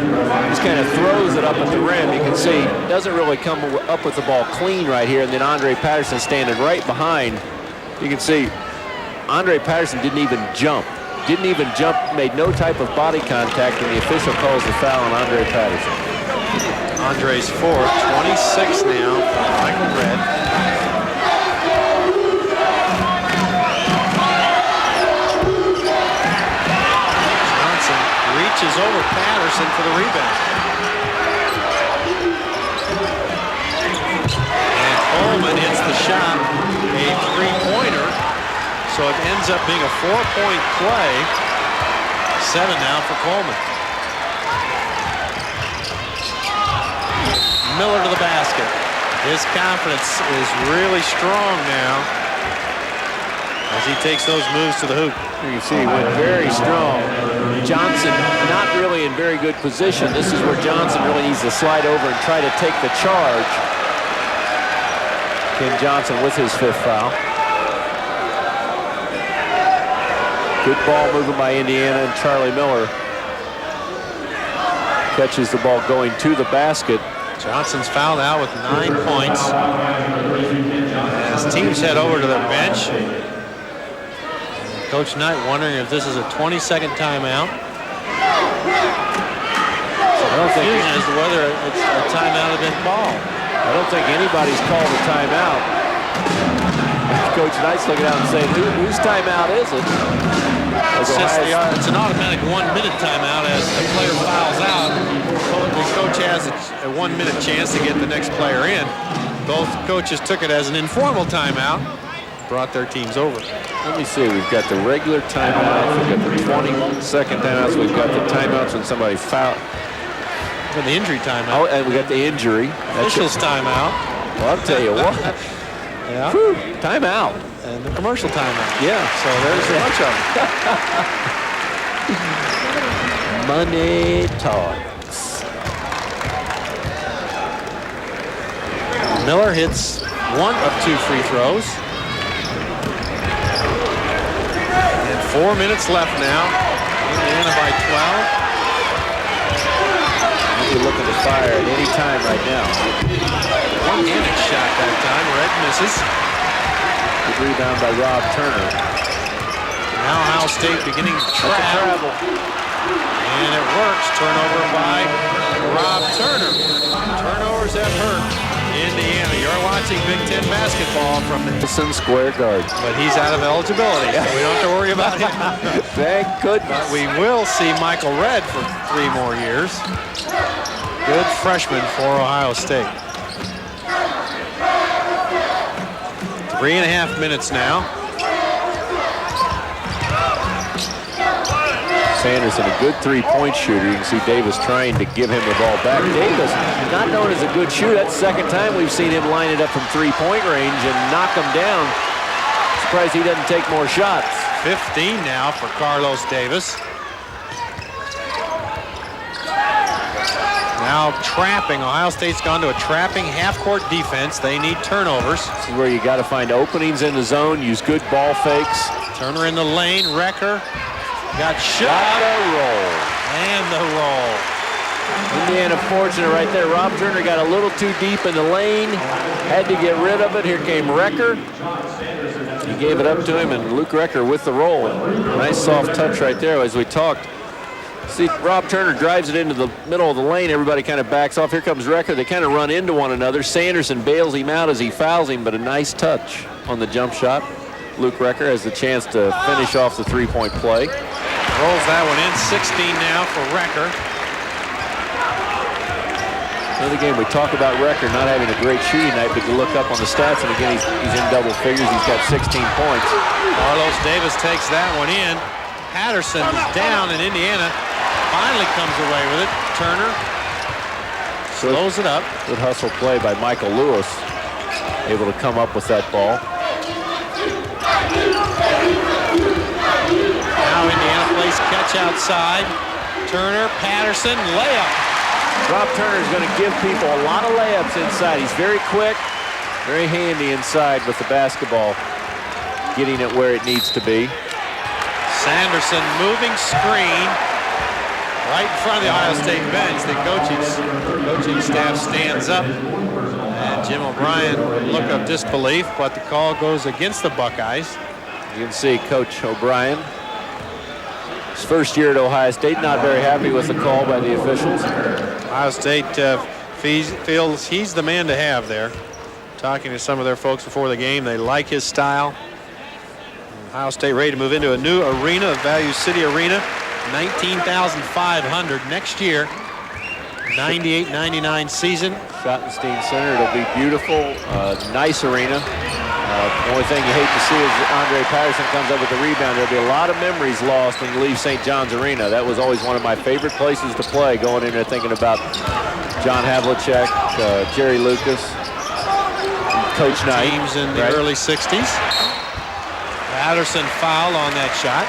Just kind of throws it up at the rim. You can see doesn't really come up with the ball clean right here. And then Andre Patterson standing right behind. You can see Andre Patterson didn't even jump. Made no type of body contact, and the official calls the foul on Andre Patterson. Andre's fourth, 26 now for Michael Redd. Johnson reaches over Patterson for the rebound. And Coleman hits the shot, a 3-pointer. So it ends up being a 4-point play. 7 now for Coleman. Miller to the basket. His confidence is really strong now as he takes those moves to the hoop. You can see he went very strong. Johnson not really in very good position. This is where Johnson really needs to slide over and try to take the charge. Ken Johnson with his 5th foul. Good ball movement by Indiana, and Charlie Miller catches the ball going to the basket. Johnson's fouled out with 9 points. As teams head over to their bench, Coach Knight wondering if this is a 20-second timeout. I don't think as to whether it's a timeout has been called. I don't think anybody's called a timeout. Coach Knight's looking out and saying, whose timeout is it? It's an automatic 1-minute timeout as the player fouls out. The coach has a 1-minute chance to get the next player in. Both coaches took it as an informal timeout, brought their teams over. Let me see, we've got the regular timeouts, we've got the 20-second timeouts, we've got the timeouts when somebody fouled. And the injury timeout. Oh, and we got the injury. Officials timeout. Well, I'll tell you what. Yeah. Whew, timeout. And the commercial timeout. Yeah. So there's a bunch of them. Money talks. Miller hits 1 of 2 free throws. And 4 minutes left now. Indiana by 12. You're looking to fire at any time right now. One-handed shot that time. Redd misses. Good rebound by Rob Turner. Now Ohio State beginning to travel. And it works. Turnover by Rob Turner. Turnovers have hurt Indiana. You're watching Big Ten basketball from the Madison Square Garden. But he's out of eligibility, so we don't have to worry about him. Thank goodness. But we will see Michael Redd for 3 more years. Good freshman for Ohio State. 3.5 minutes now. Sanderson, a good three-point shooter. You can see Davis trying to give him the ball back. Davis, not known as a good shooter. That's the second time we've seen him line it up from three-point range and knock him down. Surprised he doesn't take more shots. 15 now for Carlos Davis. Now trapping. Ohio State's gone to a trapping half-court defense. They need turnovers. This is where you got to find openings in the zone, use good ball fakes. Turner in the lane. Recker got shot. Got a roll. And the roll. Indiana fortunate right there. Rob Turner got a little too deep in the lane. Had to get rid of it. Here came Recker. He gave it up to him, and Luke Recker with the roll. Nice soft touch right there as we talked. See, Rob Turner drives it into the middle of the lane. Everybody kind of backs off. Here comes Recker. They kind of run into one another. Sanderson bails him out as he fouls him, but a nice touch on the jump shot. Luke Recker has the chance to finish off the three-point play. Rolls that one in. 16 now for Recker. Another game we talk about Recker not having a great shooting night, but you look up on the stats, and again, he's in double figures. He's got 16 points. Carlos Davis takes that one in. Patterson is down, and Indiana finally comes away with it. Turner slows it up. Good hustle play by Michael Lewis, able to come up with that ball. Now Indiana plays catch outside. Turner, Patterson, layup. Rob Turner is going to give people a lot of layups inside. He's very quick, very handy inside with the basketball, getting it where it needs to be. Sanderson moving screen right in front of the Ohio State bench. The coaching staff stands up, and Jim O'Brien look of disbelief, but the call goes against the Buckeyes. You can see Coach O'Brien, his first year at Ohio State, not very happy with the call by the officials. Ohio State feels he's the man to have there. Talking to some of their folks before the game, they like his style. Ohio State ready to move into a new arena, the Value City Arena, 19,500 next year. 98-99 season. Schottenstein Center, it'll be beautiful, nice arena. The only thing you hate to see is Andre Patterson comes up with the rebound. There'll be a lot of memories lost when you leave St. John's Arena. That was always one of my favorite places to play, going in there thinking about John Havlicek, Jerry Lucas, Coach Knight. Teams in the early 60s. Patterson fouled on that shot.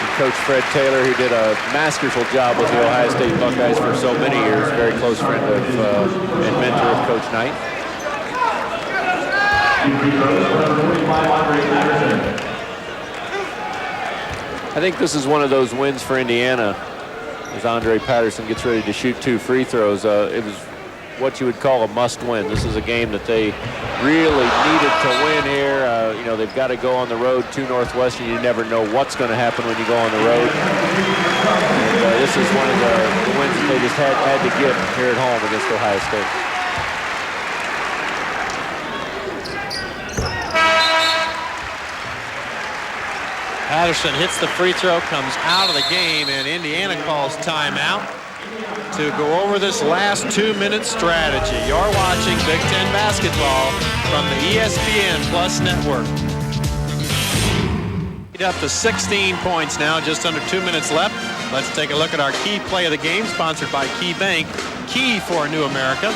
And Coach Fred Taylor, who did a masterful job with the Ohio State Buckeyes for so many years, very close friend of and mentor of Coach Knight. I think this is one of those wins for Indiana as Andre Patterson gets ready to shoot 2 free throws. It was what you would call a must-win. This is a game that they really needed to win here. You know, they've got to go on the road to Northwestern. You never know what's going to happen when you go on the road. And, this is one of the wins that they just had to get here at home against Ohio State. Patterson hits the free throw, comes out of the game, and Indiana calls timeout to go over this last 2-minute strategy. You're watching Big Ten basketball from the ESPN Plus Network. Up to 16 points now, just under 2 minutes left. Let's take a look at our key play of the game, sponsored by Key Bank, key for a new America.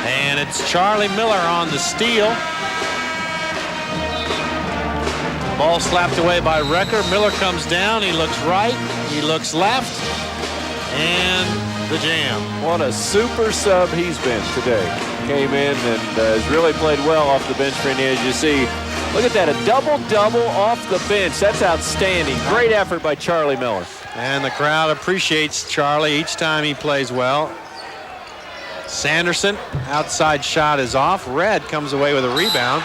And it's Charlie Miller on the steal. Ball slapped away by Recker. Miller comes down. He looks right. He looks left. And the jam. What a super sub he's been today. Came in and has really played well off the bench for Indiana. As you see, look at that, a double-double off the bench. That's outstanding. Great effort by Charlie Miller. And the crowd appreciates Charlie each time he plays well. Sanderson, outside shot is off. Redd comes away with a rebound.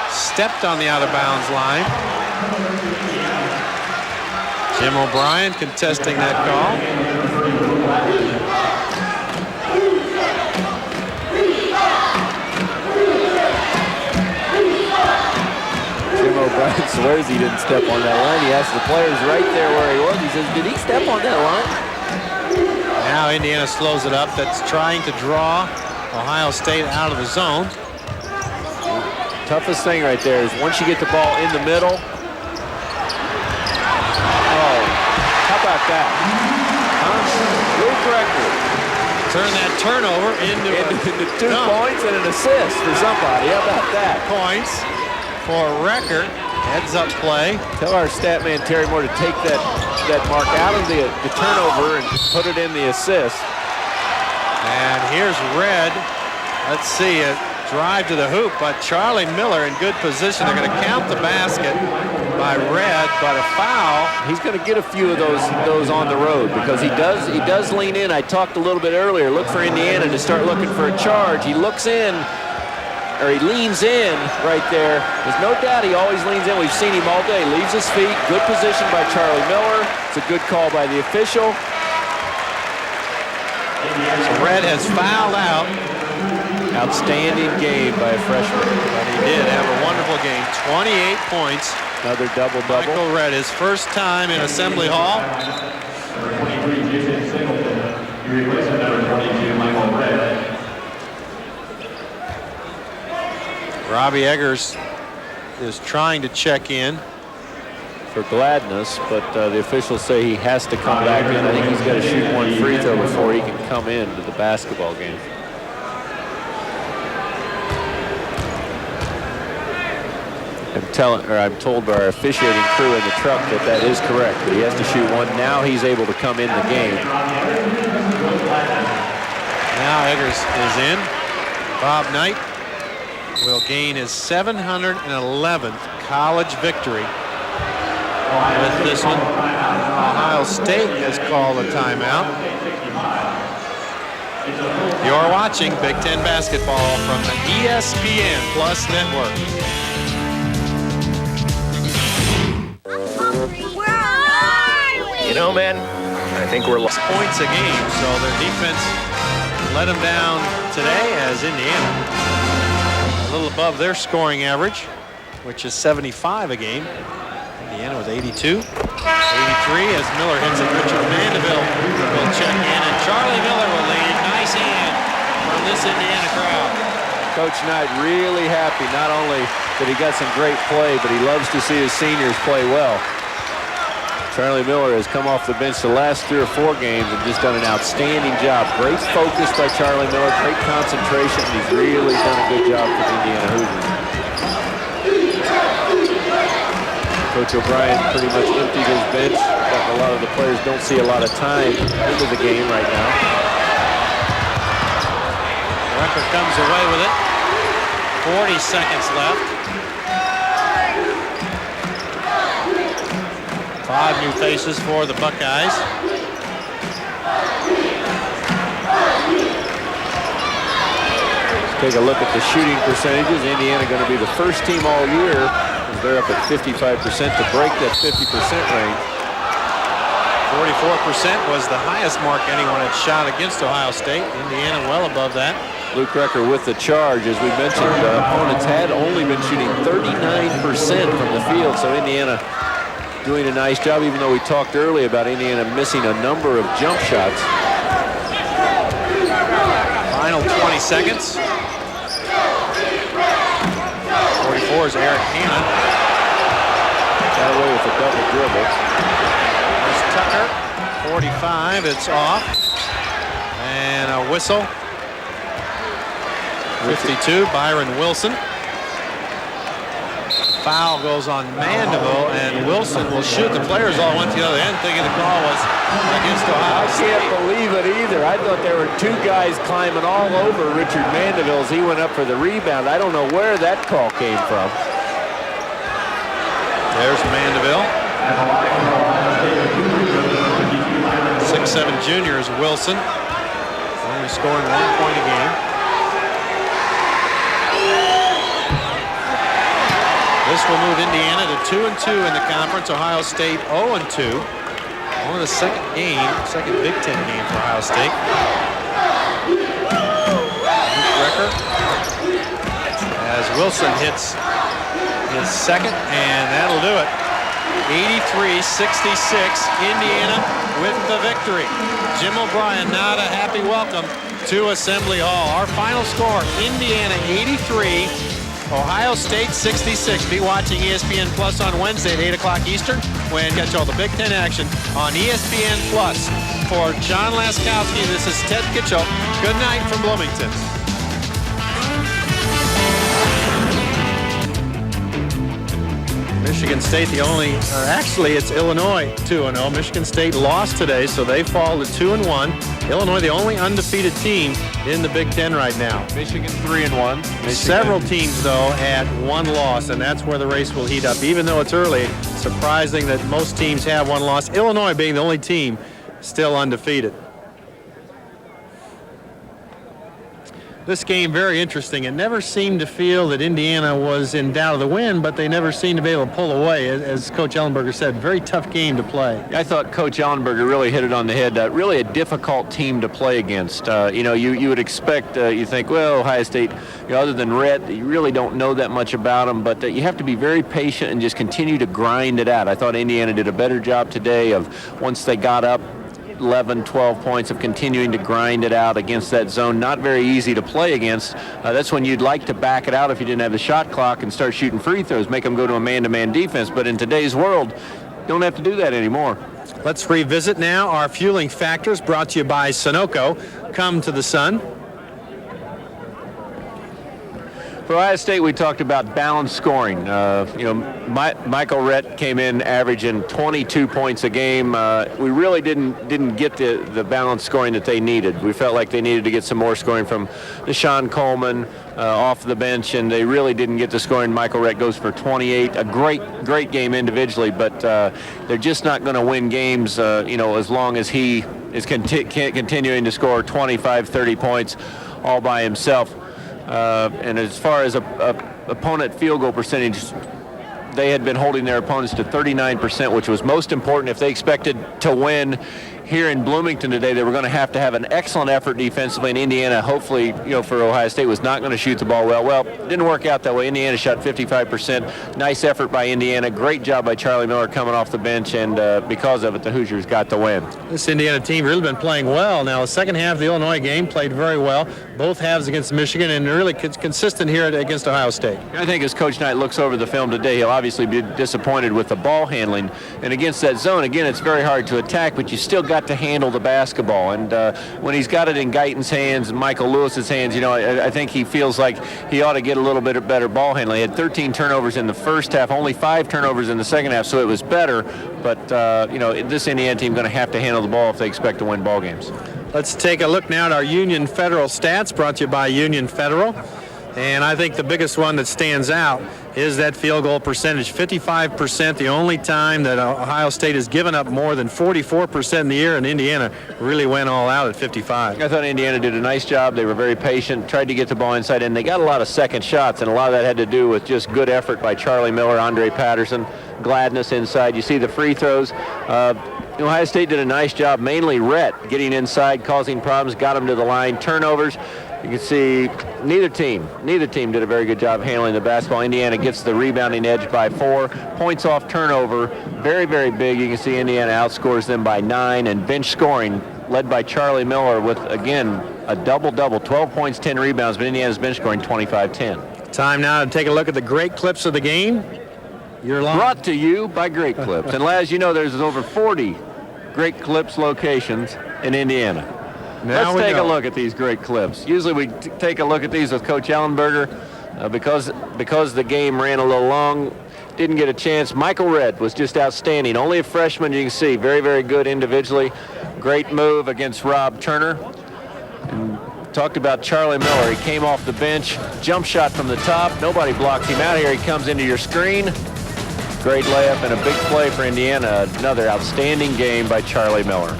Stepped on the out-of-bounds line. Jim O'Brien contesting that call. Jim O'Brien swears he didn't step on that line. He asked the players right there where he was. He says, did he step on that line? Now Indiana slows it up. That's trying to draw Ohio State out of the zone. Toughest thing right there is once you get the ball in the middle. Oh, how about that? Luke Rector. Turn that turnover into 2 points and an assist for somebody. How about that? Points for Rector. Heads up play. Tell our stat man Terry Moore to take that mark out of the turnover and put it in the assist. And here's Red. Let's see it. Drive to the hoop, but Charlie Miller in good position. They're going to count the basket by Red, but a foul. He's going to get a few of those on the road because he does lean in. I talked a little bit earlier. Look for Indiana to start looking for a charge. He looks in, or he leans in right there. There's no doubt he always leans in. We've seen him all day. Leaves his feet. Good position by Charlie Miller. It's a good call by the official. So Red has fouled out. Outstanding game by a freshman. But he did have a wonderful game. 28 points. Another double-double. Michael Red, his first time in Assembly Hall. Robbie Eggers is trying to check in for gladness, but the officials say he has to come back in. I think he's got to shoot 1 free throw before he can come into the basketball game. I'm told by our officiating crew in the truck that is correct. But he has to shoot 1. Now he's able to come in the game. Now Eggers is in. Bob Knight will gain his 711th college victory with this one. Ohio State has called a timeout. You're watching Big Ten basketball from the ESPN Plus Network. You know, man, I think we're lost points a game, so their defense let them down today as Indiana. A little above their scoring average, which is 75 a game. Indiana with 82. 83 as Miller hits it. Richard Mandeville will check in, and Charlie Miller will lead. Nice hand from this Indiana crowd. Coach Knight really happy, not only that he got some great play, but he loves to see his seniors play well. Charlie Miller has come off the bench the last 3 or 4 games and just done an outstanding job. Great focus by Charlie Miller, great concentration. He's really done a good job for the Indiana Hoosiers. Coach O'Brien pretty much emptied his bench. A lot of the players don't see a lot of time into the game right now. Rucker comes away with it. 40 seconds left. 5 new faces for the Buckeyes. Let's take a look at the shooting percentages. Indiana going to be the first team all year. They're up at 55% to break that 50% range. 44% was the highest mark anyone had shot against Ohio State. Indiana well above that. Luke Rector with the charge. As we mentioned, opponents had only been shooting 39% from the field, so Indiana doing a nice job, even though we talked earlier about Indiana missing a number of jump shots. Final 20 seconds. 44 is Eric Hanna. Got away with a double dribble. There's Tucker. 45, it's off. And a whistle. 52, Byron Wilson. Foul goes on Mandeville, and Wilson will shoot. The players all went to the other end thinking the call was against Ohio State. I can't believe it either. I thought there were 2 guys climbing all over Richard Mandeville as he went up for the rebound. I don't know where that call came from. There's Mandeville. 6'7" junior is Wilson. Only scoring 1 point a game. This will move Indiana to 2-2 in the conference. Ohio State 0-2. Only the second Big Ten game for Ohio State. Record as Wilson hits his second, and that'll do it. 83-66, Indiana with the victory. Jim O'Brien, not a happy welcome to Assembly Hall. Our final score, Indiana 83, Ohio State 66. Be watching ESPN Plus on Wednesday at 8 o'clock Eastern when catch all the Big Ten action on ESPN Plus. For John Laskowski, this is Ted Kitchell. Good night from Bloomington. Michigan State actually it's Illinois 2-0. Michigan State lost today, so they fall to 2-1. Illinois, the only undefeated team in the Big Ten right now. Michigan 3-1. Several teams, though, had one loss, and that's where the race will heat up. Even though it's early, surprising that most teams have one loss. Illinois being the only team still undefeated. This game very interesting. It never seemed to feel that Indiana was in doubt of the win, but they never seemed to be able to pull away. As Coach Ellenberger said, very tough game to play. I thought Coach Ellenberger really hit it on the head. Really a difficult team to play against. You would expect, you think, well, Ohio State, other than Rhett, you really don't know that much about them, but you have to be very patient and just continue to grind it out. I thought Indiana did a better job today of once they got up 11, 12 points of continuing to grind it out against that zone. Not very easy to play against. That's when you'd like to back it out if you didn't have the shot clock and start shooting free throws, make them go to a man-to-man defense. But in today's world, you don't have to do that anymore. Let's revisit now our fueling factors brought to you by Sunoco. Come to the sun. For Ohio State, we talked about balanced scoring. Michael Rhett came in averaging 22 points a game. We really didn't get the balanced scoring that they needed. We felt like they needed to get some more scoring from Deshaun Coleman off the bench, and they really didn't get the scoring. Michael Rhett goes for 28. A great game individually, but they're just not going to win games, as long as he is continuing to score 25, 30 points all by himself. And as far as opponent field goal percentage, they had been holding their opponents to 39%, which was most important. If they expected to win here in Bloomington today, they were going to have an excellent effort defensively, and Indiana, hopefully, for Ohio State, was not going to shoot the ball well. Well, it didn't work out that way. Indiana shot 55%. Nice effort by Indiana. Great job by Charlie Miller coming off the bench, and because of it, the Hoosiers got the win. This Indiana team really been playing well. Now, the second half of the Illinois game played very well. Both halves against Michigan, and really consistent here against Ohio State. I think as Coach Knight looks over the film today, he'll obviously be disappointed with the ball handling. And against that zone, again, it's very hard to attack, but you still got to handle the basketball. And when he's got it in Guyton's hands and Michael Lewis's hands, I think he feels like he ought to get a little bit better ball handling. He had 13 turnovers in the first half, only 5 turnovers in the second half, so it was better. But, this Indiana team going to have to handle the ball if they expect to win ball games. Let's take a look now at our Union Federal stats brought to you by Union Federal. And I think the biggest one that stands out is that field goal percentage, 55%, the only time that Ohio State has given up more than 44% in the year, and Indiana really went all out at 55. I thought Indiana did a nice job. They were very patient, tried to get the ball inside, and they got a lot of second shots, and a lot of that had to do with just good effort by Charlie Miller, Andre Patterson, Gladness inside. You see the free throws. Ohio State did a nice job, mainly Rhett, getting inside, causing problems, got them to the line. Turnovers. You can see neither team did a very good job handling the basketball. Indiana gets the rebounding edge by 4. Points off turnover, very, very big. You can see Indiana outscores them by 9. And bench scoring led by Charlie Miller with, again, a double-double, 12 points, 10 rebounds, but Indiana's bench scoring 25-10. Time now to take a look at the great clips of the game. Brought to you by Great Clips. And Laz, there's over 40 Great Clips locations in Indiana. Let's take a look at these great clips. Usually we take a look at these with Coach Ellenberger. Because the game ran a little long, didn't get a chance. Michael Rhett was just outstanding. Only a freshman, you can see. Very, very good individually. Great move against Rob Turner. And talked about Charlie Miller. He came off the bench. Jump shot from the top. Nobody blocks him out here. He comes into your screen. Great layup and a big play for Indiana. Another outstanding game by Charlie Miller.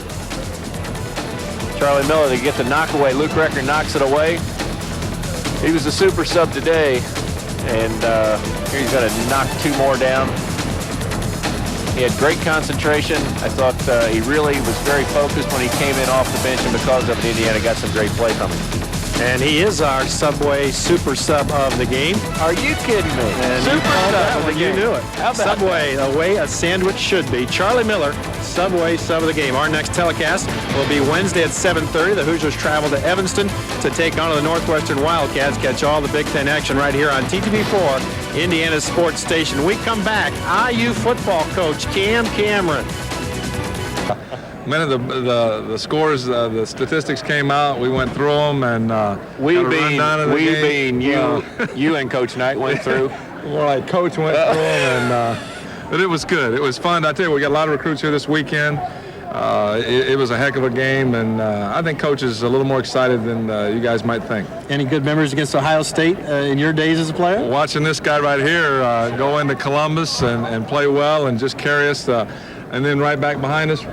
Charlie Miller, they get the knock away. Luke Recker knocks it away. He was a super sub today, and here he's going to knock 2 more down. He had great concentration. I thought he really was very focused when he came in off the bench, and because of it, Indiana got some great play from him. And he is our Subway Super Sub of the game. Are you kidding me? And Super Sub of the you game. knew it. How about Subway, the way a sandwich should be. Charlie Miller, Subway Sub of the game. Our next telecast will be Wednesday at 7:30. The Hoosiers travel to Evanston to take on the Northwestern Wildcats. Catch all the Big Ten action right here on TTV4, Indiana's sports station. When we come back, IU football coach Cam Cameron. Many of the scores, the statistics came out. We went through them, and we being you and Coach Knight went through. More like Coach went through them, and but it was good. It was fun. I tell you, we got a lot of recruits here this weekend. It was a heck of a game, and I think Coach is a little more excited than you guys might think. Any good memories against Ohio State in your days as a player? Watching this guy right here go into Columbus and play well and just carry us. And then right back behind us,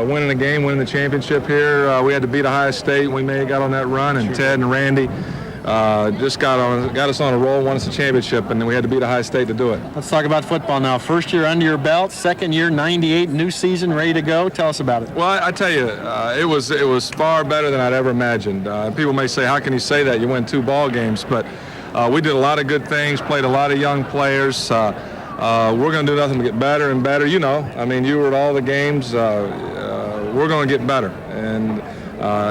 winning the game, winning the championship here. We had to beat Ohio State. We got on that run, and Ted and Randy just got us on a roll, won us a championship, and then we had to beat Ohio State to do it. Let's talk about football now. First year under your belt, second year, 98, new season, ready to go. Tell us about it. Well, I tell you, it was far better than I'd ever imagined. People may say, how can you say that? You win 2 ball games, but we did a lot of good things, played a lot of young players. We're going to do nothing to get better and better. You know, I mean, you were at all the games. We're going to get better, and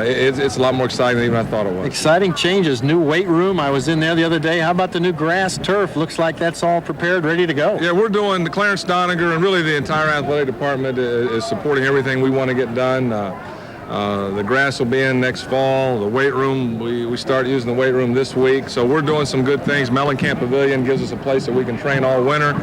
it's a lot more exciting than even I thought it was. Exciting changes, new weight room. I was in there the other day. How about the new grass turf? Looks like that's all prepared, ready to go. Yeah, we're doing, Clarence Doniger and really the entire athletic department is supporting everything we want to get done. The grass will be in next fall. The weight room, we start using the weight room this week. So we're doing some good things. Mellencamp Pavilion gives us a place that we can train all winter.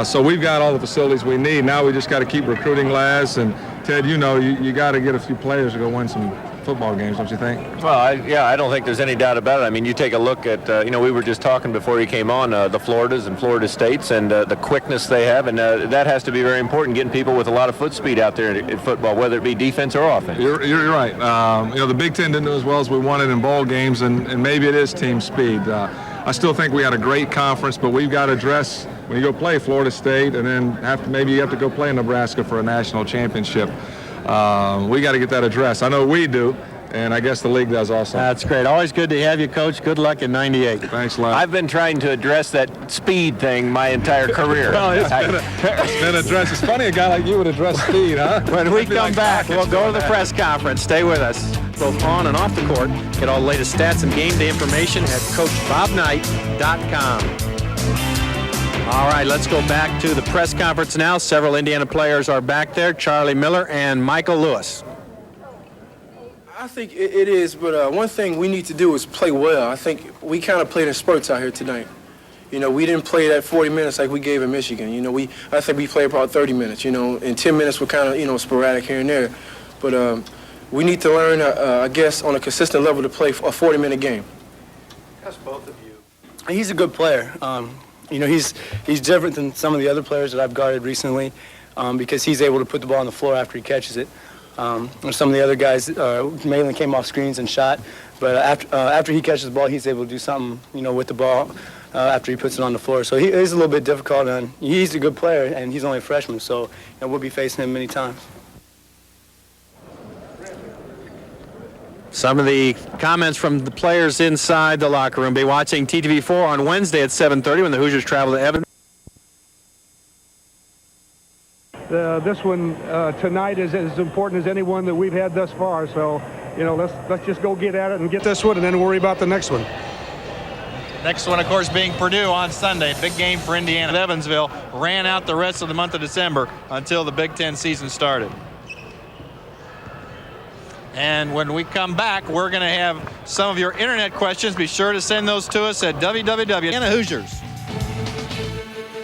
So we've got all the facilities we need. Now we just got to keep recruiting lads. And Ted, you know, you got to get a few players to go win some football games, don't you think? Well, I don't think there's any doubt about it. I mean, you take a look at, we were just talking before you came on, the Floridas and Florida States and the quickness they have, and that has to be very important, getting people with a lot of foot speed out there in football, whether it be defense or offense. You're right. The Big Ten didn't do as well as we wanted in bowl games, and maybe it is team speed. I still think we had a great conference, but we've got to address when you go play Florida State, and then maybe you have to go play in Nebraska for a national championship. We got to get that addressed. I know we do, and I guess the league does also. That's great. Always good to have you, Coach. Good luck in 98. Thanks a lot. I've been trying to address that speed thing my entire career. It's been addressed. It's funny a guy like you would address speed, huh? When we come back, we'll go to the press conference. Stay with us. Both on and off the court. Get all the latest stats and game day information at CoachBobKnight.com. All right, let's go back to the press conference now. Several Indiana players are back there, Charlie Miller and Michael Lewis. I think it is, but one thing we need to do is play well. I think we kind of played in spurts out here tonight. You know, we didn't play that 40 minutes like we gave in Michigan. You know, I think we played about 30 minutes, and 10 minutes were kind of, sporadic here and there. But we need to learn, I guess, on a consistent level to play a 40-minute game. That's both of you. He's a good player. He's different than some of the other players that I've guarded recently because he's able to put the ball on the floor after he catches it. Some of the other guys mainly came off screens and shot, but after he catches the ball, he's able to do something, with the ball after he puts it on the floor. So he is a little bit difficult, and he's a good player, and he's only a freshman, so we'll be facing him many times. Some of the comments from the players inside the locker room. Be watching TTV4 on Wednesday at 7:30 when the Hoosiers travel to Evanston. This one tonight is as important as any one that we've had thus far. So, let's just go get at it and get this one and then worry about the next one. Next one, of course, being Purdue on Sunday. Big game for Indiana. Evansville ran out the rest of the month of December until the Big Ten season started. And when we come back, we're going to have some of your internet questions. Be sure to send those to us at www. Hoosiers.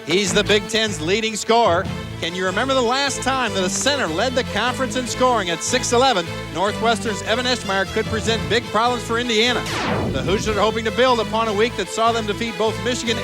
He's the Big Ten's leading scorer. Can you remember the last time that a center led the conference in scoring at 6'11"? Northwestern's Evan Eschmeyer could present big problems for Indiana. The Hoosiers are hoping to build upon a week that saw them defeat both Michigan and